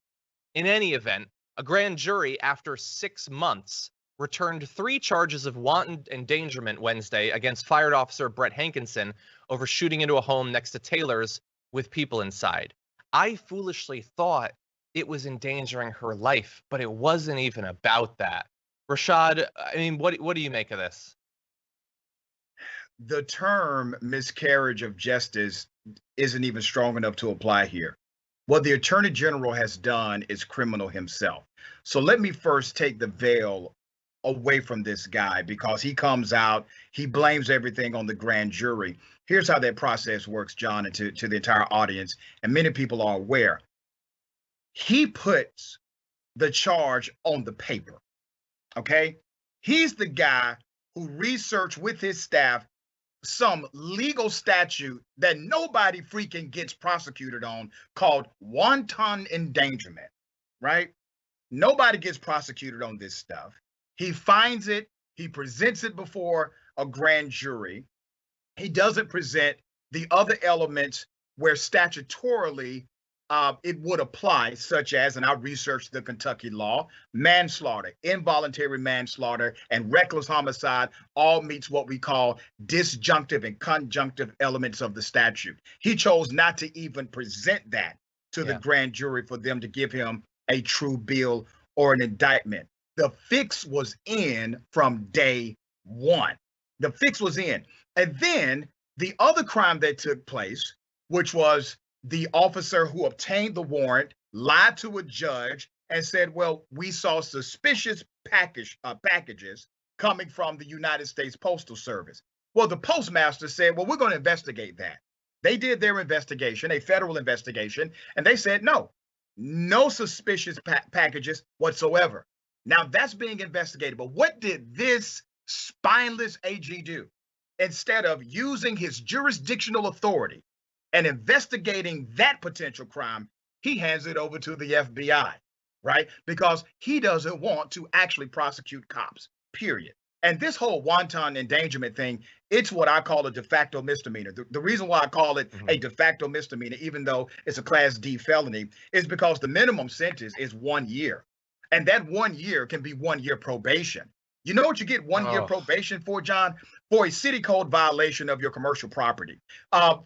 In any event, a grand jury, after 6 months, returned 3 charges of wanton endangerment Wednesday against fired officer Brett Hankinson over shooting into a home next to Taylor's with people inside. I foolishly thought it was endangering her life, but it wasn't even about that. Rashad, I mean, what do you make of this? The term miscarriage of justice isn't even strong enough to apply here. What the Attorney General has done is criminal himself. So let me first take the veil away from this guy because he comes out, he blames everything on the grand jury. Here's how that process works, John, and to the entire audience, and many people are aware. He puts the charge on the paper, okay? He's the guy who researched with his staff some legal statute that nobody freaking gets prosecuted on called wanton endangerment, right? Nobody gets prosecuted on this stuff. He finds it, he presents it before a grand jury. He doesn't present the other elements where statutorily it would apply, such as, and I researched the Kentucky law, manslaughter, involuntary manslaughter, and reckless homicide all meets what we call disjunctive and conjunctive elements of the statute. He chose not to even present that to the grand jury for them to give him a true bill or an indictment. The fix was in from day one. The fix was in. And then the other crime that took place, which was the officer who obtained the warrant, lied to a judge and said, well, we saw suspicious packages coming from the United States Postal Service. Well, the postmaster said, well, we're going to investigate that. They did their investigation, a federal investigation, and they said, no suspicious packages whatsoever. Now that's being investigated. But what did this spineless AG do? Instead of using his jurisdictional authority and investigating that potential crime, he hands it over to the FBI, right? Because he doesn't want to actually prosecute cops, period. And this whole wanton endangerment thing, it's what I call a de facto misdemeanor. The reason why I call it a de facto misdemeanor, even though it's a Class D felony, is because the minimum sentence is 1 year. And that 1 year can be 1 year probation. You know what you get 1 year probation for, John? For a city code violation of your commercial property,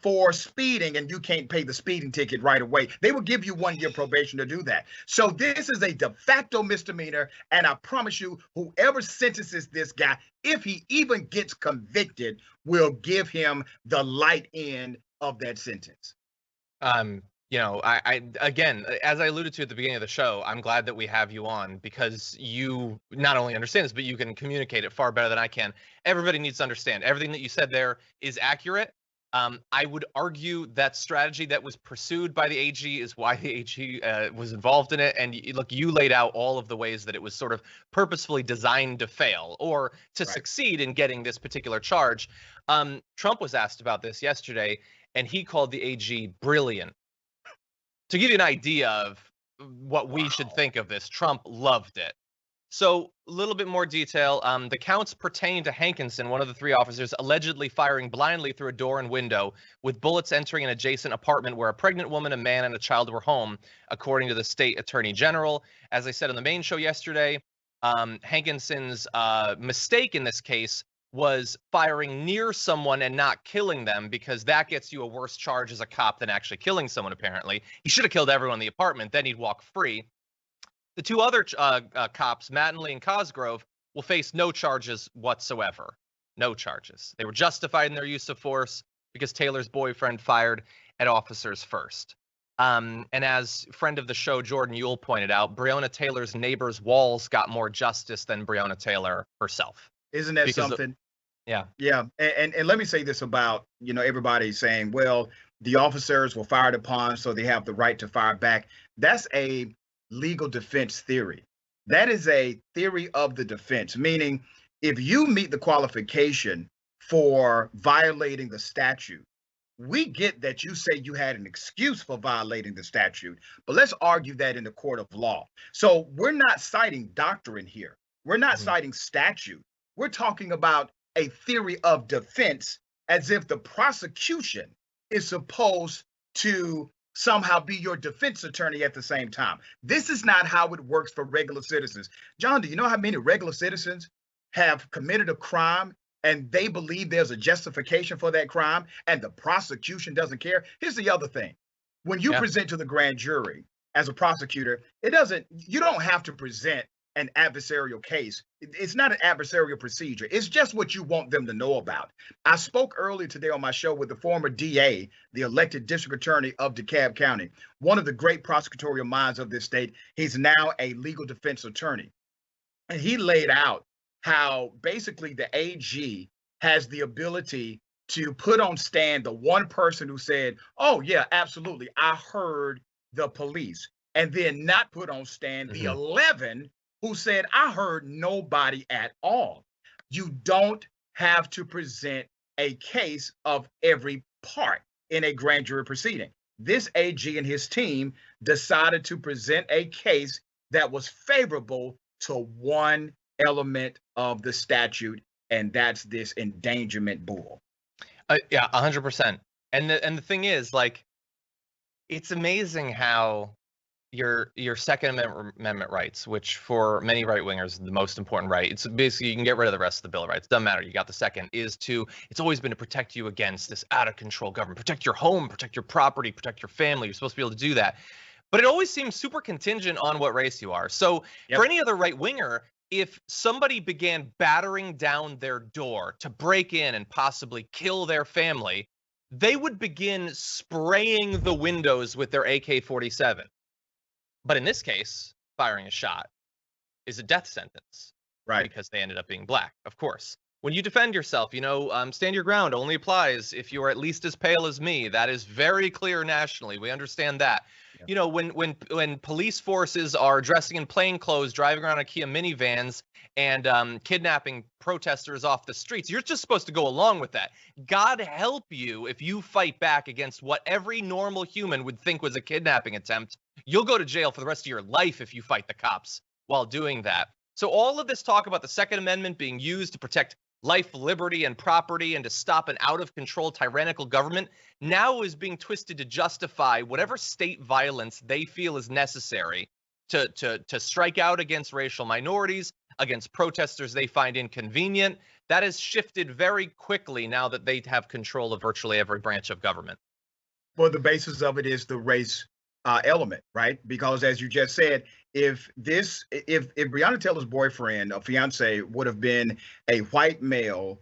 for speeding, and you can't pay the speeding ticket right away. They will give you 1 year probation to do that. So this is a de facto misdemeanor, and I promise you, whoever sentences this guy, if he even gets convicted, will give him the light end of that sentence. You know, I again, as I alluded to at the beginning of the show, I'm glad that we have you on because you not only understand this, but you can communicate it far better than I can. Everybody needs to understand everything that you said there is accurate. I would argue that strategy that was pursued by the AG is why the AG was involved in it. And look, you laid out all of the ways that it was sort of purposefully designed to fail or to succeed in getting this particular charge. Trump was asked about this yesterday, and he called the AG brilliant. To give you an idea of what we should think of this, Trump loved it. So a little bit more detail. The counts pertain to Hankinson, one of the 3 officers, allegedly firing blindly through a door and window with bullets entering an adjacent apartment where a pregnant woman, a man, and a child were home, according to the state attorney general. As I said on the main show yesterday, Hankinson's mistake in this case was firing near someone and not killing them, because that gets you a worse charge as a cop than actually killing someone, apparently. He should have killed everyone in the apartment, then he'd walk free. The 2 other cops, Mattingly and Cosgrove, will face no charges whatsoever. No charges. They were justified in their use of force because Taylor's boyfriend fired at officers first. And as friend of the show, Jordan Ewell, pointed out, Breonna Taylor's neighbor's walls got more justice than Breonna Taylor herself. Isn't that something? Yeah. And let me say this about, everybody saying, well, the officers were fired upon, so they have the right to fire back. That's a legal defense theory. That is a theory of the defense, meaning if you meet the qualification for violating the statute, we get that you say you had an excuse for violating the statute, but let's argue that in the court of law. So we're not citing doctrine here. We're not citing statute. We're talking about a theory of defense, as if the prosecution is supposed to somehow be your defense attorney at the same time. This is not how it works for regular citizens. John, do you know how many regular citizens have committed a crime and they believe there's a justification for that crime and the prosecution doesn't care? Here's the other thing. When you present to the grand jury as a prosecutor, you don't have to present an adversarial case. It's not an adversarial procedure. It's just what you want them to know about. I spoke earlier today on my show with the former DA, the elected district attorney of DeKalb County, one of the great prosecutorial minds of this state. He's now a legal defense attorney. And he laid out how basically the AG has the ability to put on stand the one person who said, oh, yeah, absolutely, I heard the police, and then not put on stand the 11 who said, I heard nobody at all. You don't have to present a case of every part in a grand jury proceeding. This AG and his team decided to present a case that was favorable to one element of the statute, and that's this endangerment bull. Yeah, 100%. And the thing is, like, it's amazing how your Second Amendment rights, which for many right-wingers is the most important right. It's basically, you can get rid of the rest of the Bill of Rights. Doesn't matter. You got the second. It's always been to protect you against this out-of-control government. Protect your home, protect your property, protect your family. You're supposed to be able to do that. But it always seems super contingent on what race you are. So for any other right-winger, if somebody began battering down their door to break in and possibly kill their family, they would begin spraying the windows with their AK-47. But in this case, firing a shot is a death sentence, right? Because they ended up being black, of course. When you defend yourself, stand your ground only applies if you are at least as pale as me. That is very clear nationally. We understand that. Yeah. When police forces are dressing in plain clothes, driving around IKEA minivans, and kidnapping protesters off the streets, you're just supposed to go along with that. God help you if you fight back against what every normal human would think was a kidnapping attempt. You'll go to jail for the rest of your life if you fight the cops while doing that. So all of this talk about the Second Amendment being used to protect life, liberty, and property, and to stop an out-of-control tyrannical government now is being twisted to justify whatever state violence they feel is necessary to strike out against racial minorities, against protesters they find inconvenient. That has shifted very quickly now that they have control of virtually every branch of government. Well, the basis of it is the race element, right? Because as you just said, if Breonna Taylor's boyfriend or fiance would have been a white male,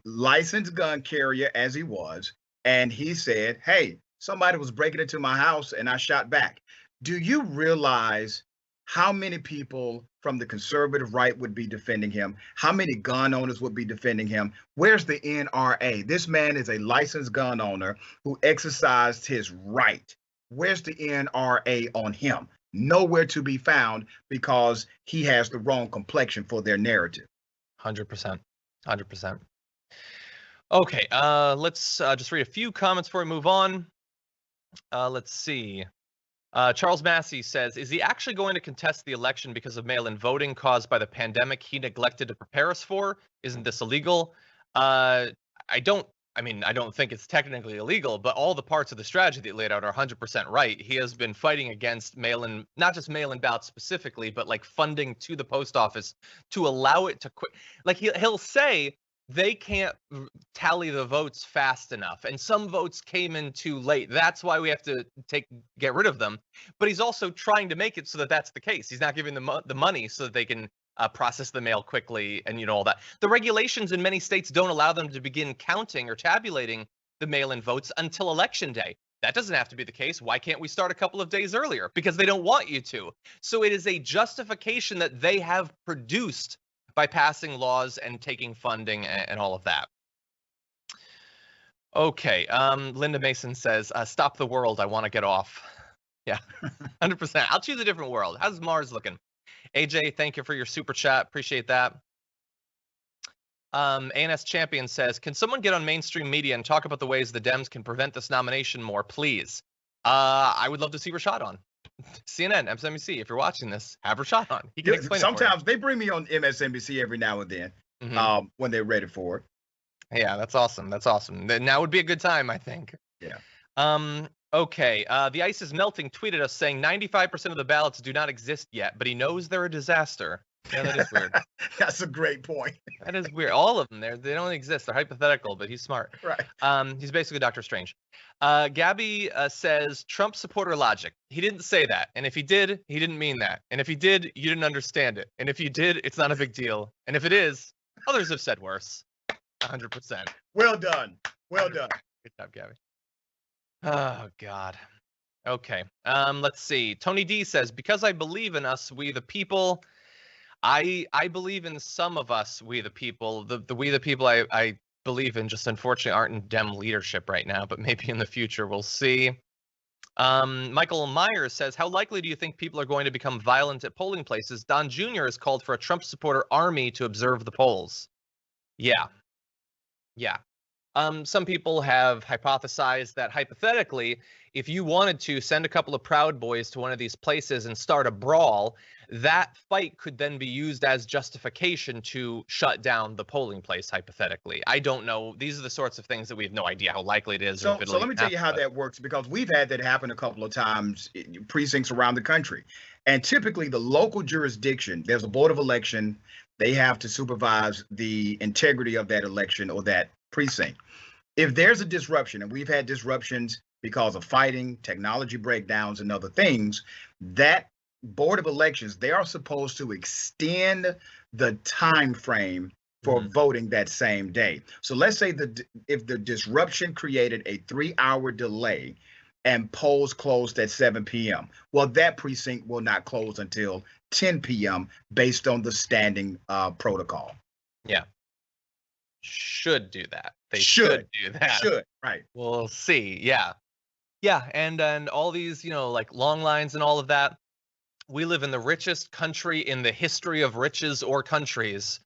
licensed gun carrier as he was, and he said, hey, somebody was breaking into my house and I shot back. Do you realize how many people from the conservative right would be defending him? How many gun owners would be defending him? Where's the NRA? This man is a licensed gun owner who exercised his right. Where's the NRA on him? Nowhere to be found because he has the wrong complexion for their narrative. 100%. 100%. Okay, let's just read a few comments before we move on. Let's see. Charles Massey says, is he actually going to contest the election because of mail-in voting caused by the pandemic he neglected to prepare us for? Isn't this illegal? I don't think it's technically illegal, but all the parts of the strategy that he laid out are 100% right. He has been fighting against mail-in, not just mail-in ballots specifically, but like funding to the post office to allow it to quit. Like he'll say they can't tally the votes fast enough, and some votes came in too late. That's why we have to get rid of them. But he's also trying to make it so that that's the case. He's not giving them the money so that they can process the mail quickly and all that. The regulations in many states don't allow them to begin counting or tabulating the mail-in votes until election day. That doesn't have to be the case. Why can't we start a couple of days earlier? Because they don't want you to. So it is a justification that they have produced by passing laws and taking funding and all of that. Okay, Linda Mason says, stop the world, I want to get off. Yeah, 100%. I'll choose a different world. How's Mars looking? AJ, thank you for your super chat. Appreciate that. ANS Champion says, can someone get on mainstream media and talk about the ways the Dems can prevent this nomination more, please? I would love to see Rashad on. CNN, MSNBC, if you're watching this, have Rashad on. He can explain sometimes they bring me on MSNBC every now and then when they're ready for it. Yeah, that's awesome. That's awesome. Now would be a good time, I think. Yeah. Okay. The ice is melting tweeted us saying 95% of the ballots do not exist yet, but he knows they're a disaster. Yeah, that is weird. That's a great point. That is weird. All of them, they don't exist. They're hypothetical, but he's smart. Right. He's basically Doctor Strange. Gabby says Trump supporter logic. He didn't say that. And if he did, he didn't mean that. And if he did, you didn't understand it. And if you did, it's not a big deal. And if it is, others have said worse. 100%. Well done. Well done. Good job, Gabby. Oh, God. Okay. Let's see. Tony D says, because I believe in us, we the people. I believe in some of us, we the people. The we the people I believe in just unfortunately aren't in Dem leadership right now, but maybe in the future we'll see. Michael Myers says, how likely do you think people are going to become violent at polling places? Don Jr. has called for a Trump supporter army to observe the polls. Yeah. Some people have hypothesized that hypothetically, if you wanted to send a couple of Proud Boys to one of these places and start a brawl, that fight could then be used as justification to shut down the polling place, hypothetically. I don't know. These are the sorts of things that we have no idea how likely it is. So let me tell you how that works, because we've had that happen a couple of times in precincts around the country. And typically the local jurisdiction, there's a board of election. They have to supervise the integrity of that election or that precinct. If there's a disruption, and we've had disruptions because of fighting, technology breakdowns, and other things, that board of elections, they are supposed to extend the time frame for voting that same day. So let's say if the disruption created a 3-hour delay and polls closed at 7 p.m., well, that precinct will not close until 10 p.m. based on the standing protocol. Yeah. Should do that. They should do that. Should, right. We'll see. Yeah. And all these, like long lines and all of that. We live in the richest country in the history of riches or countries.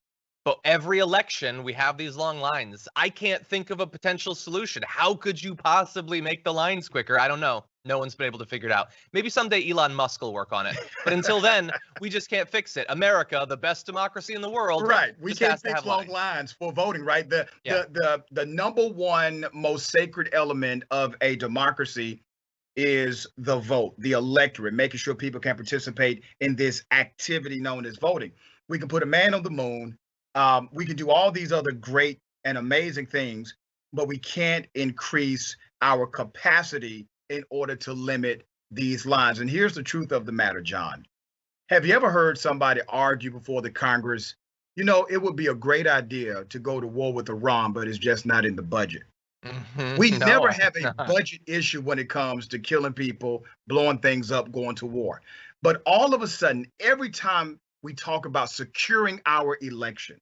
But every election, we have these long lines. I can't think of a potential solution. How could you possibly make the lines quicker? I don't know. No one's been able to figure it out. Maybe someday Elon Musk will work on it. But until then, we just can't fix it. America, the best democracy in the world. Right. We can't fix long lines for voting, right? The number one most sacred element of a democracy is the vote, the electorate, making sure people can participate in this activity known as voting. We can put a man on the moon. We can do all these other great and amazing things, but we can't increase our capacity in order to limit these lines. And here's the truth of the matter, John. Have you ever heard somebody argue before the Congress, you know, it would be a great idea to go to war with Iran, but it's just not in the budget? We No, never have a not. budget issue when it comes to killing people, blowing things up, going to war. But all of a sudden, every time we talk about securing our election,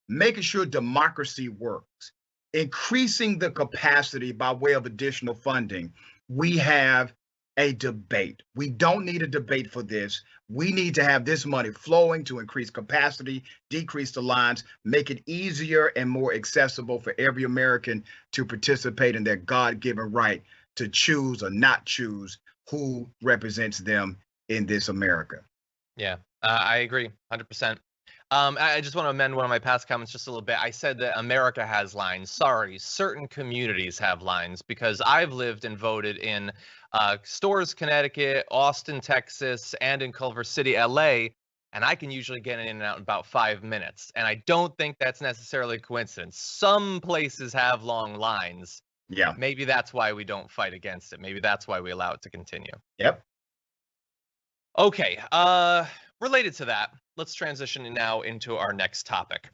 making sure democracy works, increasing the capacity by way of additional funding, we have a debate. We don't need a debate for this. We need to have this money flowing to increase capacity, decrease the lines, make it easier and more accessible for every American to participate in their God-given right to choose or not choose who represents them in this America. Yeah, I agree 100%. I just want to amend one of my past comments just a little bit. I said that America has lines. Sorry, certain communities have lines, because I've lived and voted in Storrs, Connecticut, Austin, Texas, and in Culver City, LA, and I can usually get in and out in about 5 minutes. And I don't think that's necessarily a coincidence. Some places have long lines. Yeah. Maybe that's why we don't fight against it. Maybe that's why we allow it to continue. Yep. Okay, related to that, let's transition now into our next topic.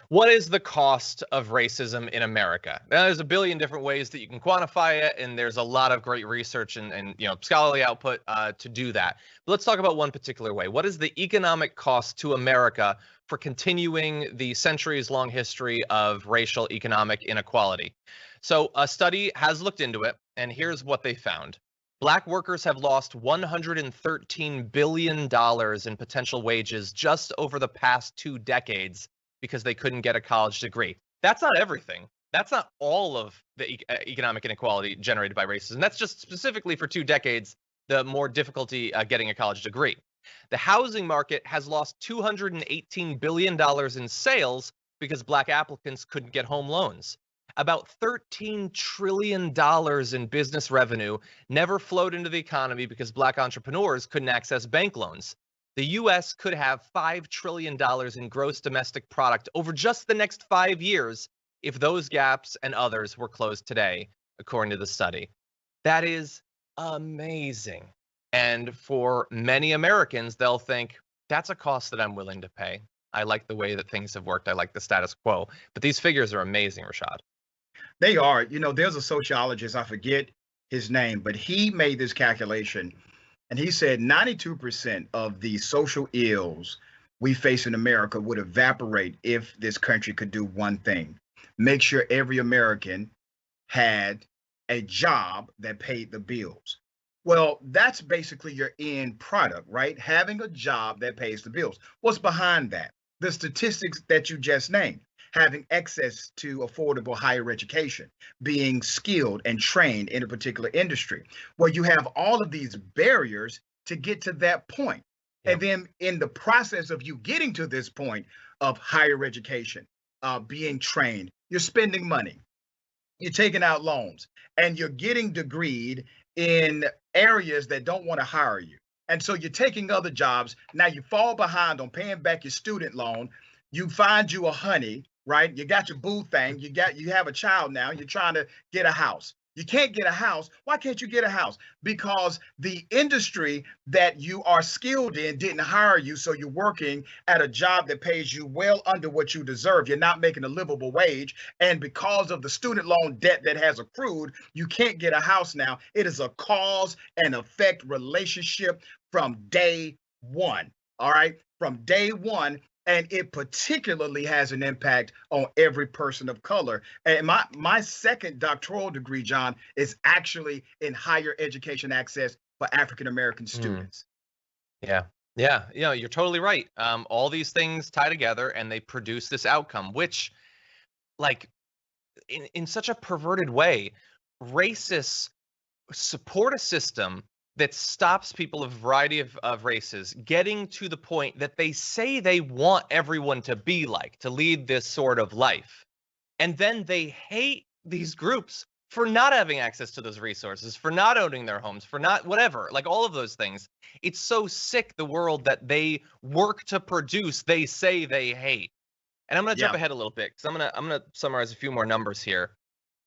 What is the cost of racism in America? Now, there's a billion different ways that you can quantify it, and there's a lot of great research and scholarly output to do that. But let's talk about one particular way. What is the economic cost to America for continuing the centuries-long history of racial economic inequality? So a study has looked into it, and here's what they found. Black workers have lost $113 billion in potential wages just over the past 2 decades because they couldn't get a college degree. That's not everything. That's not all of the economic inequality generated by racism. That's just specifically for 2 decades, the more difficulty getting a college degree. The housing market has lost $218 billion in sales because Black applicants couldn't get home loans. About $13 trillion in business revenue never flowed into the economy because Black entrepreneurs couldn't access bank loans. The U.S. could have $5 trillion in gross domestic product over just the next 5 years if those gaps and others were closed today, according to the study. That is amazing. And for many Americans, they'll think, that's a cost that I'm willing to pay. I like the way that things have worked. I like the status quo. But these figures are amazing, Rashad. They are. You know, there's a sociologist, I forget his name, but he made this calculation, and he said 92% of the social ills we face in America would evaporate if this country could do one thing: make sure every American had a job that paid the bills. Well, that's basically your end product, right? Having a job that pays the bills. What's behind that? The statistics that you just named. Having access to affordable higher education, being skilled and trained in a particular industry, where you have all of these barriers to get to that point. Yep. And then in the process of you getting to this point of higher education, being trained, you're spending money, you're taking out loans, and you're getting degreed in areas that don't want to hire you. And so you're taking other jobs. Now you fall behind on paying back your student loan. You find you a honey, right? You got your boo thing. You have a child now. You're trying to get a house. You can't get a house. Why can't you get a house? Because the industry that you are skilled in didn't hire you. So you're working at a job that pays you well under what you deserve. You're not making a livable wage. And because of the student loan debt that has accrued, you can't get a house now. It is a cause and effect relationship from day one. All right. From day one. And it particularly has an impact on every person of color. And my second doctoral degree, John, is actually in higher education access for African-American students. Yeah. You're totally right. All these things tie together and they produce this outcome, which, like, in such a perverted way, racists support a system that stops people of a variety of races getting to the point that they say they want everyone to be like, to lead this sort of life. And then they hate these groups for not having access to those resources, for not owning their homes, for not whatever, like all of those things. It's so sick, the world that they work to produce, they say they hate. And I'm going to jump ahead a little bit because I'm going to summarize a few more numbers here.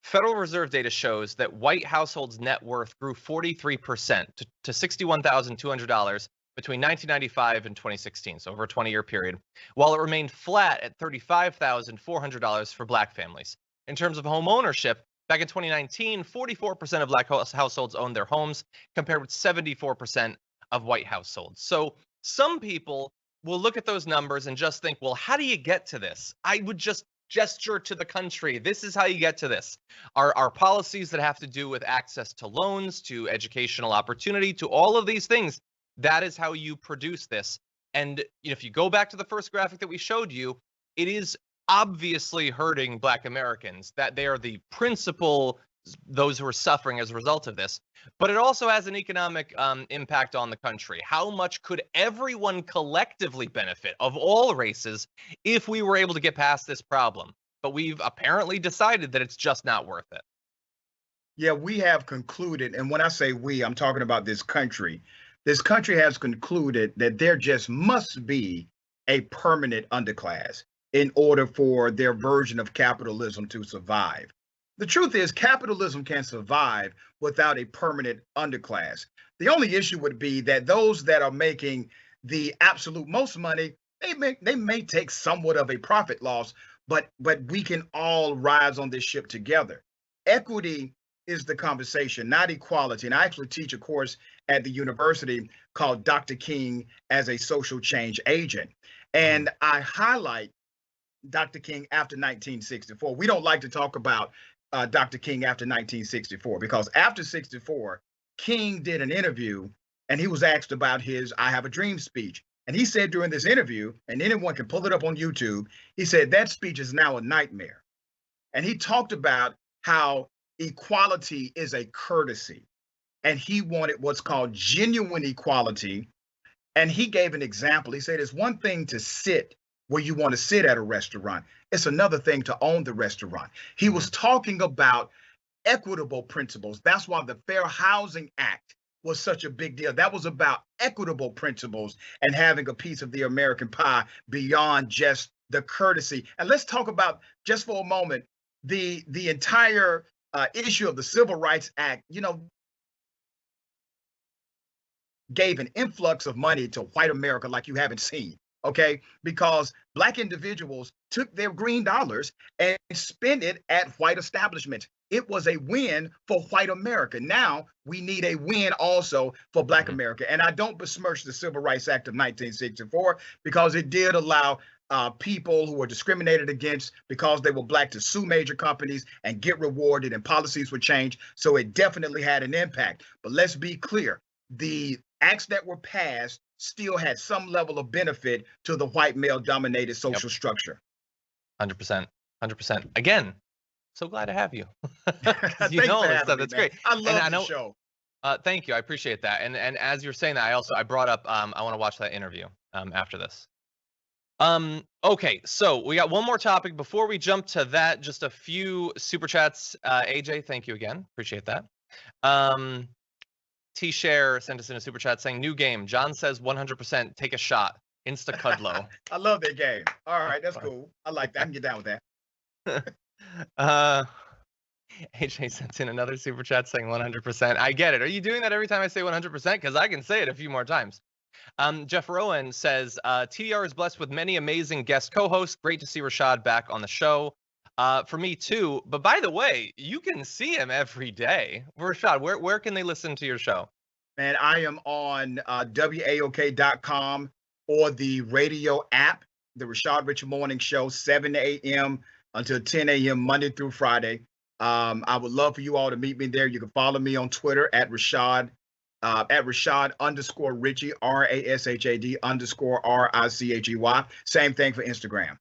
Federal Reserve data shows that white households' net worth grew 43% to $61,200 between 1995 and 2016, so over a 20-year period, while it remained flat at $35,400 for black families. In terms of home ownership, back in 2019, 44% of black households owned their homes, compared with 74% of white households. So some people will look at those numbers and just think, well, how do you get to this? I would just gesture to the country. This is how you get to this. Our policies that have to do with access to loans, to educational opportunity, to all of these things, that is how you produce this. And if you go back to the first graphic that we showed you, it is obviously hurting Black Americans, that they are the principal, those who are suffering as a result of this. But it also has an economic impact on the country. How much could everyone collectively benefit of all races if we were able to get past this problem? But we've apparently decided that it's just not worth it. Yeah, we have concluded, and when I say we, I'm talking about this country. This country has concluded that there just must be a permanent underclass in order for their version of capitalism to survive. The truth is, capitalism can survive without a permanent underclass. The only issue would be that those that are making the absolute most money, they may take somewhat of a profit loss, but we can all rise on this ship together. Equity is the conversation, not equality. And I actually teach a course at the university called Dr. King as a Social Change Agent. And I highlight Dr. King after 1964. We don't like to talk about Dr. King after 1964 because after 64, King did an interview and he was asked about his I Have a Dream speech. And he said during this interview, and anyone can pull it up on YouTube, he said that speech is now a nightmare. And he talked about how equality is a courtesy. And he wanted what's called genuine equality. And he gave an example. He said, it's one thing to sit where you want to sit at a restaurant. It's another thing to own the restaurant. He was talking about equitable principles. That's why the Fair Housing Act was such a big deal. That was about equitable principles and having a piece of the American pie beyond just the courtesy. And let's talk about, just for a moment, the entire issue of the Civil Rights Act, gave an influx of money to white America like you haven't seen, okay? Because Black individuals took their green dollars and spent it at white establishments. It was a win for white America. Now we need a win also for Black America. And I don't besmirch the Civil Rights Act of 1964 because it did allow people who were discriminated against because they were Black to sue major companies and get rewarded, and policies were changed. So it definitely had an impact. But let's be clear, the acts that were passed still had some level of benefit to the white male-dominated social structure. 100%. 100%. Again, so glad to have you. You know all this stuff. That's great. I love the show. Thank you. I appreciate that. And as you're saying that, I brought up, I want to watch that interview after this. Okay, so we got one more topic before we jump to that. Just a few super chats. AJ, thank you again. Appreciate that. T-Share sent us in a super chat saying, new game. John says 100% take a shot. Insta Cudlow. I love that game. All right, that's cool. I like that. I can get down with that. AJ sent in another super chat saying 100%. I get it. Are you doing that every time I say 100%? Because I can say it a few more times. Jeff Rowan says, TDR is blessed with many amazing guest co-hosts. Great to see Rashad back on the show. For me too. But by the way, you can see him every day. Rashad, where can they listen to your show? Man, I am on WAOK.com or the radio app, the Rashad Richey Morning Show, 7 a.m. until 10 a.m. Monday through Friday. I would love for you all to meet me there. You can follow me on Twitter at Rashad _Richey, RASHAD _RICHEY. Same thing for Instagram.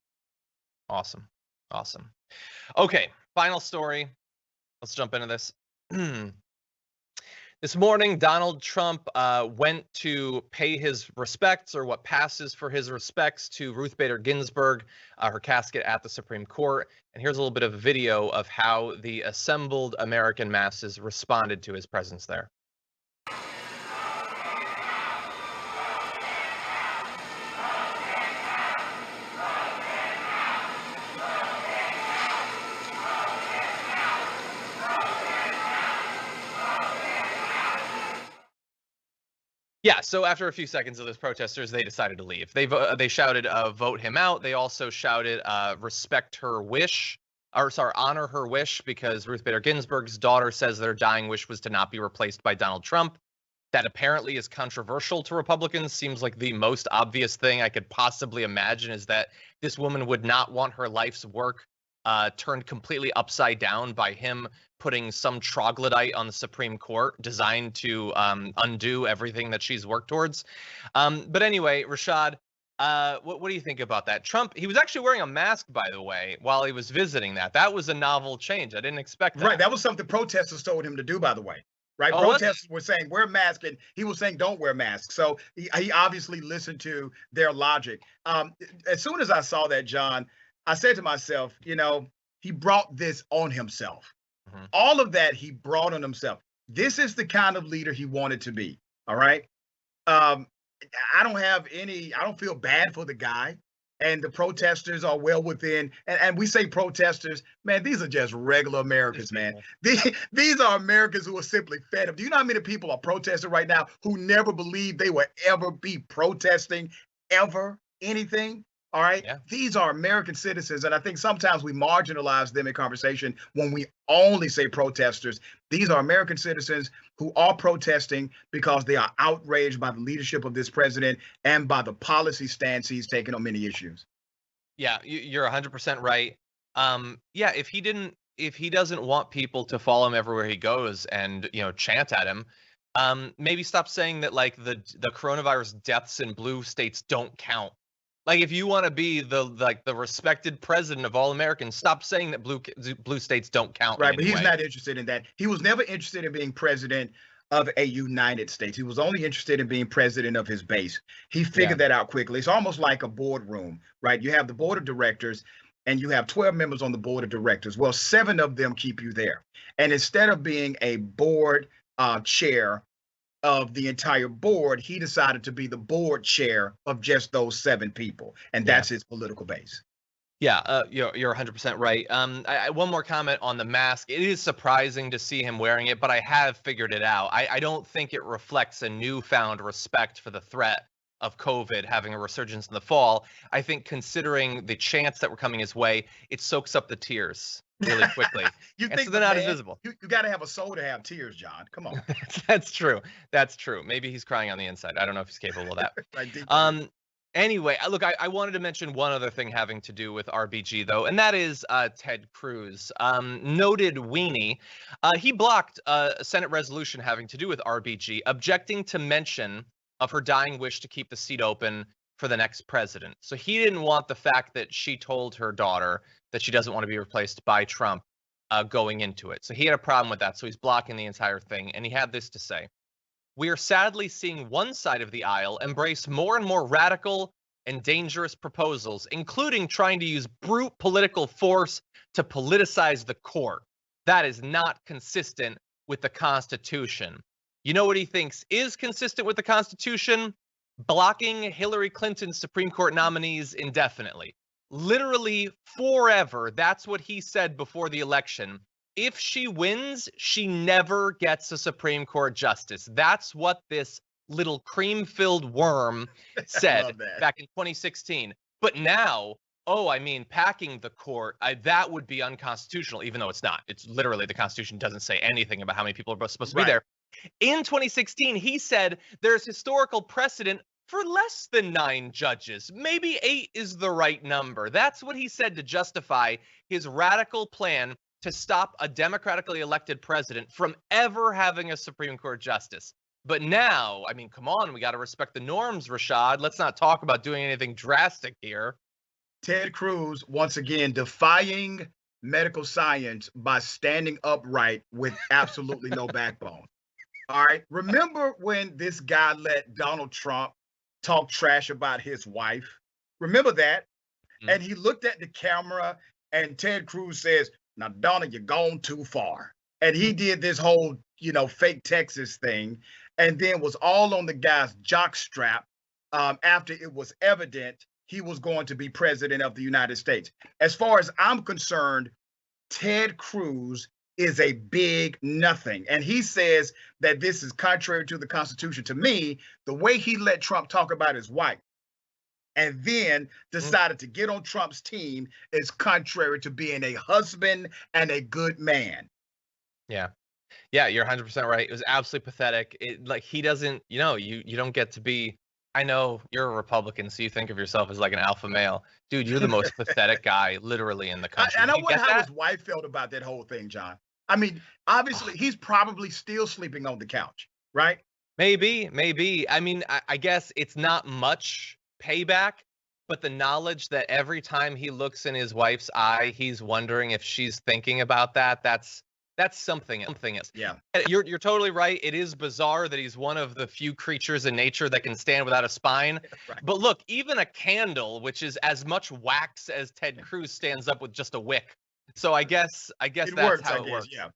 Awesome. Okay, final story. Let's jump into this. This morning, Donald Trump went to pay his respects, or what passes for his respects, to Ruth Bader Ginsburg, her casket at the Supreme Court. And here's a little bit of a video of how the assembled American masses responded to his presence there. Yeah, so after a few seconds of those protesters, they decided to leave. They shouted, "Vote him out." They also shouted, "Respect her wish," or sorry, "Honor her wish," because Ruth Bader Ginsburg's daughter says that her dying wish was to not be replaced by Donald Trump. That apparently is controversial to Republicans. Seems like the most obvious thing I could possibly imagine is that this woman would not want her life's work turned completely upside down by him putting some troglodyte on the Supreme Court designed to undo everything that she's worked towards. But anyway, Rashad, what do you think about that? Trump, he was actually wearing a mask, by the way, while he was visiting that. That was a novel change. I didn't expect that. Right. That was something protesters told him to do, by the way. Right. Oh, protesters were saying wear masks, and he was saying don't wear masks. So he obviously listened to their logic. As soon as I saw that, John, I said to myself, he brought this on himself. Mm-hmm. All of that he brought on himself. This is the kind of leader he wanted to be. All right. I don't feel bad for the guy. And the protesters are well within, and we say protesters, man, these are just regular Americans, man. These are Americans who are simply fed up. Do you know how many people are protesting right now who never believed they would ever be protesting ever anything? All right. Yeah. These are American citizens. And I think sometimes we marginalize them in conversation when we only say protesters. These are American citizens who are protesting because they are outraged by the leadership of this president and by the policy stance he's taken on many issues. Yeah, you're 100% right. Yeah, if he doesn't want people to follow him everywhere he goes and, chant at him, maybe stop saying that like the coronavirus deaths in blue states don't count. Like, if you want to be the respected president of all Americans, stop saying that blue states don't count. Right, but he's not interested in that. He was never interested in being president of a United States. He was only interested in being president of his base. He figured that out quickly. It's almost like a boardroom, right? You have the board of directors, and you have 12 members on the board of directors. Well, 7 of them keep you there. And instead of being a board chair of the entire board, he decided to be the board chair of just those 7 people, and that's his political base. Yeah, you're 100% right. One more comment on the mask. It is surprising to see him wearing it, but I have figured it out. I don't think it reflects a newfound respect for the threat of COVID having a resurgence in the fall. I think, considering the chants that were coming his way, it soaks up the tears really quickly. So they're not as visible. You got to have a soul to have tears, John. Come on. That's true. Maybe he's crying on the inside. I don't know if he's capable of that. Anyway, look, I wanted to mention one other thing having to do with RBG, though, and that is Ted Cruz, noted weenie. He blocked a Senate resolution having to do with RBG, objecting to mention of her dying wish to keep the seat open for the next president. So he didn't want the fact that she told her daughter that she doesn't want to be replaced by Trump going into it. So he had a problem with that. So he's blocking the entire thing. And he had this to say: "We are sadly seeing one side of the aisle embrace more and more radical and dangerous proposals, including trying to use brute political force to politicize the court. That is not consistent with the Constitution." You know what he thinks is consistent with the Constitution? Blocking Hillary Clinton's Supreme Court nominees indefinitely. Literally forever. That's what he said before the election. If she wins, she never gets a Supreme Court justice. That's what this little cream-filled worm said back in 2016. But now, packing the court, that would be unconstitutional, even though it's not. It's literally, the Constitution doesn't say anything about how many people are supposed to be there. In 2016, he said there's historical precedent for less than 9 judges. Maybe 8 is the right number. That's what he said to justify his radical plan to stop a democratically elected president from ever having a Supreme Court justice. But now, come on, we got to respect the norms, Rashad. Let's not talk about doing anything drastic here. Ted Cruz, once again, defying medical science by standing upright with absolutely no backbone. All right. Remember when this guy let Donald Trump talk trash about his wife? Remember that? Mm. And he looked at the camera and Ted Cruz says, "Now, Donna, you're gone too far." And he did this whole, fake Texas thing and then was all on the guy's jockstrap after it was evident he was going to be president of the United States. As far as I'm concerned, Ted Cruz is a big nothing. And he says that this is contrary to the Constitution. To me, the way he let Trump talk about his wife and then decided to get on Trump's team is contrary to being a husband and a good man. Yeah. Yeah, you're 100% right. It was absolutely pathetic. He doesn't, you don't get to be. I know you're a Republican, so you think of yourself as like an alpha male. Dude, you're the most pathetic guy literally in the country. And I You wonder get how that? his wife felt about that whole thing, John. I mean, obviously, he's probably still sleeping on the couch, right? Maybe. I mean, I guess it's not much payback, but the knowledge that every time he looks in his wife's eye, he's wondering if she's thinking about that's something else. Yeah. You're totally right. It is bizarre that he's one of the few creatures in nature that can stand without a spine. Right. But look, even a candle, which is as much wax as Ted Cruz, stands up with just a wick. So I guess It that's works, how I it guess, works. yeah.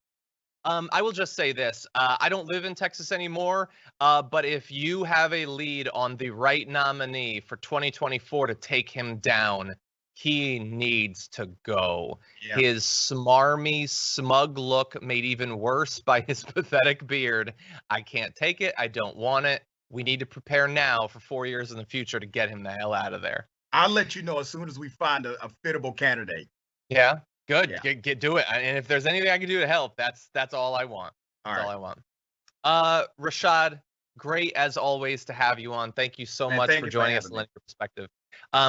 I will just say this. I don't live in Texas anymore, but if you have a lead on the right nominee for 2024 to take him down, he needs to go. Yeah. His smarmy, smug look made even worse by his pathetic beard. I can't take it. I don't want it. We need to prepare now for 4 years in the future to get him the hell out of there. I'll let you know as soon as we find a fittable candidate. Yeah, good. Yeah. Get do it. And if there's anything I can do to help, that's all I want. That's all I want. Rashad, great as always to have you on. Thank you so much for joining us and lending your perspective.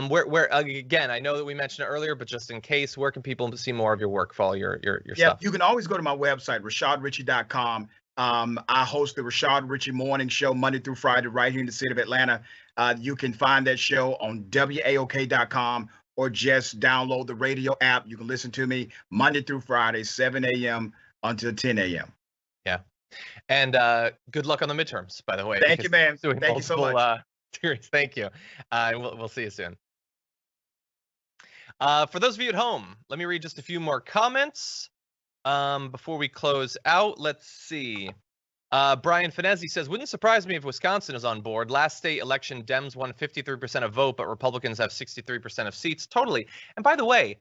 Where again, I know that we mentioned it earlier, but just in case, where can people see more of your work, follow your stuff? You can always go to my website, rashadrichey.com. I host the Rashad Richey Morning Show Monday through Friday right here in the city of Atlanta. You can find that show on WAOK.com or just download the radio app. You can listen to me Monday through Friday, 7 a.m. until 10 a.m. Yeah. And good luck on the midterms, by the way. Thank you, man. Thank you so much. Series. Thank you. We'll see you soon. For those of you at home, let me read just a few more comments before we close out. Let's see. Brian Finezzi says, wouldn't surprise me if Wisconsin is on board. Last state election, Dems won 53% of vote, but Republicans have 63% of seats. Totally. And by the way,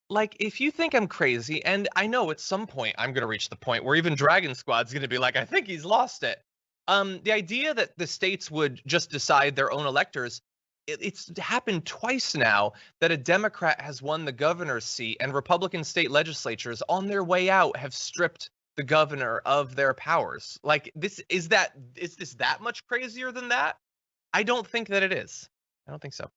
like, if you think I'm crazy, and I know at some point I'm going to reach the point where even Dragon Squad's going to be like, I think he's lost it. The idea that the states would just decide their own electors, it's happened twice now that a Democrat has won the governor's seat and Republican state legislatures on their way out have stripped the governor of their powers. Like, is this that much crazier than that? I don't think that it is. I don't think so.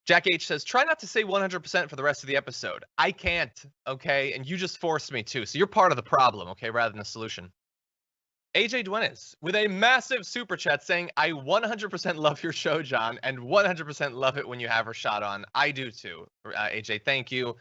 Jack H says, try not to say 100% for the rest of the episode. I can't, okay? And you just forced me to. So you're part of the problem, okay, rather than the solution. AJ Duenas with a massive super chat saying, I 100% love your show, John, and 100% love it when you have Rashad on. I do too. AJ, thank you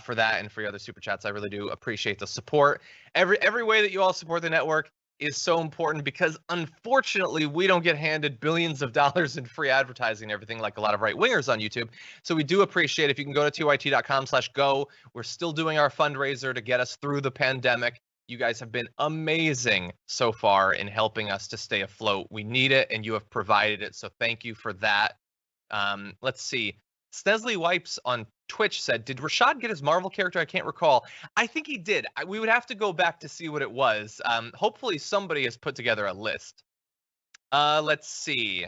for that and for your other super chats. I really do appreciate the support. Every way that you all support the network is so important because unfortunately we don't get handed billions of dollars in free advertising and everything like a lot of right wingers on YouTube. So we do appreciate if you can go to tyt.com/go. We're still doing our fundraiser to get us through the pandemic. You guys have been amazing so far in helping us to stay afloat. We need it, and you have provided it, so thank you for that. Let's see. Snesley Wipes on Twitch said, did Rashad get his Marvel character? I can't recall. I think he did. We would have to go back to see what it was. Hopefully somebody has put together a list. Let's see.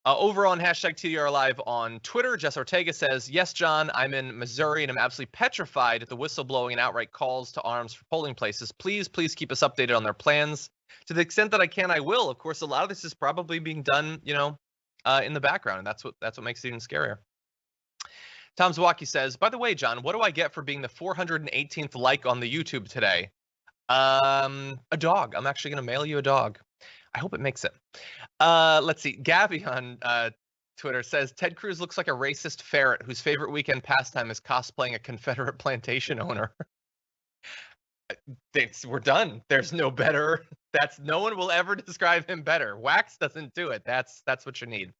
Over on hashtag TDR Live on Twitter, Jess Ortega says, yes, John, I'm in Missouri and I'm absolutely petrified at the whistleblowing and outright calls to arms for polling places. Please keep us updated on their plans. To the extent that I can, I will. Of course, a lot of this is probably being done, in the background, and that's what makes it even scarier. Tom Zawacki says, by the way, John, what do I get for being the 418th like on the YouTube today? A dog. I'm actually going to mail you a dog. I hope it makes it. Let's see. Gabby on Twitter says, Ted Cruz looks like a racist ferret whose favorite weekend pastime is cosplaying a Confederate plantation owner. We're done. There's no better. No one will ever describe him better. Wax doesn't do it. That's what you need.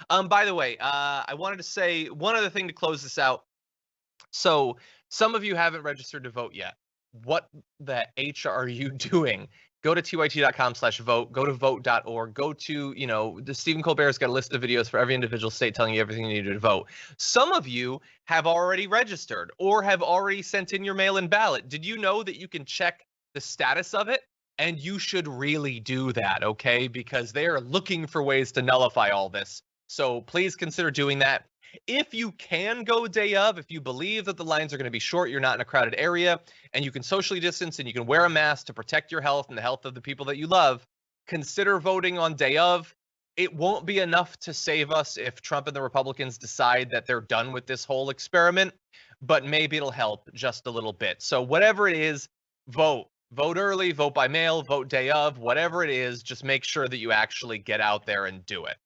By the way, I wanted to say one other thing to close this out. So some of you haven't registered to vote yet. What the H are you doing? Go to tyt.com/vote, go to vote.org, go to, the Stephen Colbert's got a list of videos for every individual state telling you everything you need to vote. Some of you have already registered or have already sent in your mail-in ballot. Did you know that you can check the status of it? And you should really do that, okay? Because they are looking for ways to nullify all this. So please consider doing that. If you can go day of, if you believe that the lines are going to be short, you're not in a crowded area, and you can socially distance and you can wear a mask to protect your health and the health of the people that you love, consider voting on day of. It won't be enough to save us if Trump and the Republicans decide that they're done with this whole experiment, but maybe it'll help just a little bit. So whatever it is, vote. Vote early, vote by mail, vote day of, whatever it is, just make sure that you actually get out there and do it.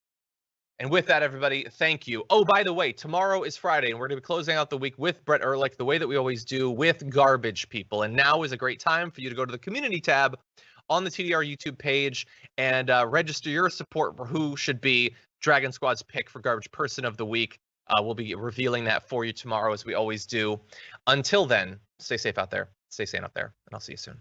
And with that, everybody, thank you. Oh, by the way, tomorrow is Friday, and we're going to be closing out the week with Brett Ehrlich, the way that we always do, with garbage people. And now is a great time for you to go to the community tab on the TDR YouTube page and register your support for who should be Dragon Squad's pick for Garbage Person of the Week. We'll be revealing that for you tomorrow, as we always do. Until then, stay safe out there, stay sane out there, and I'll see you soon.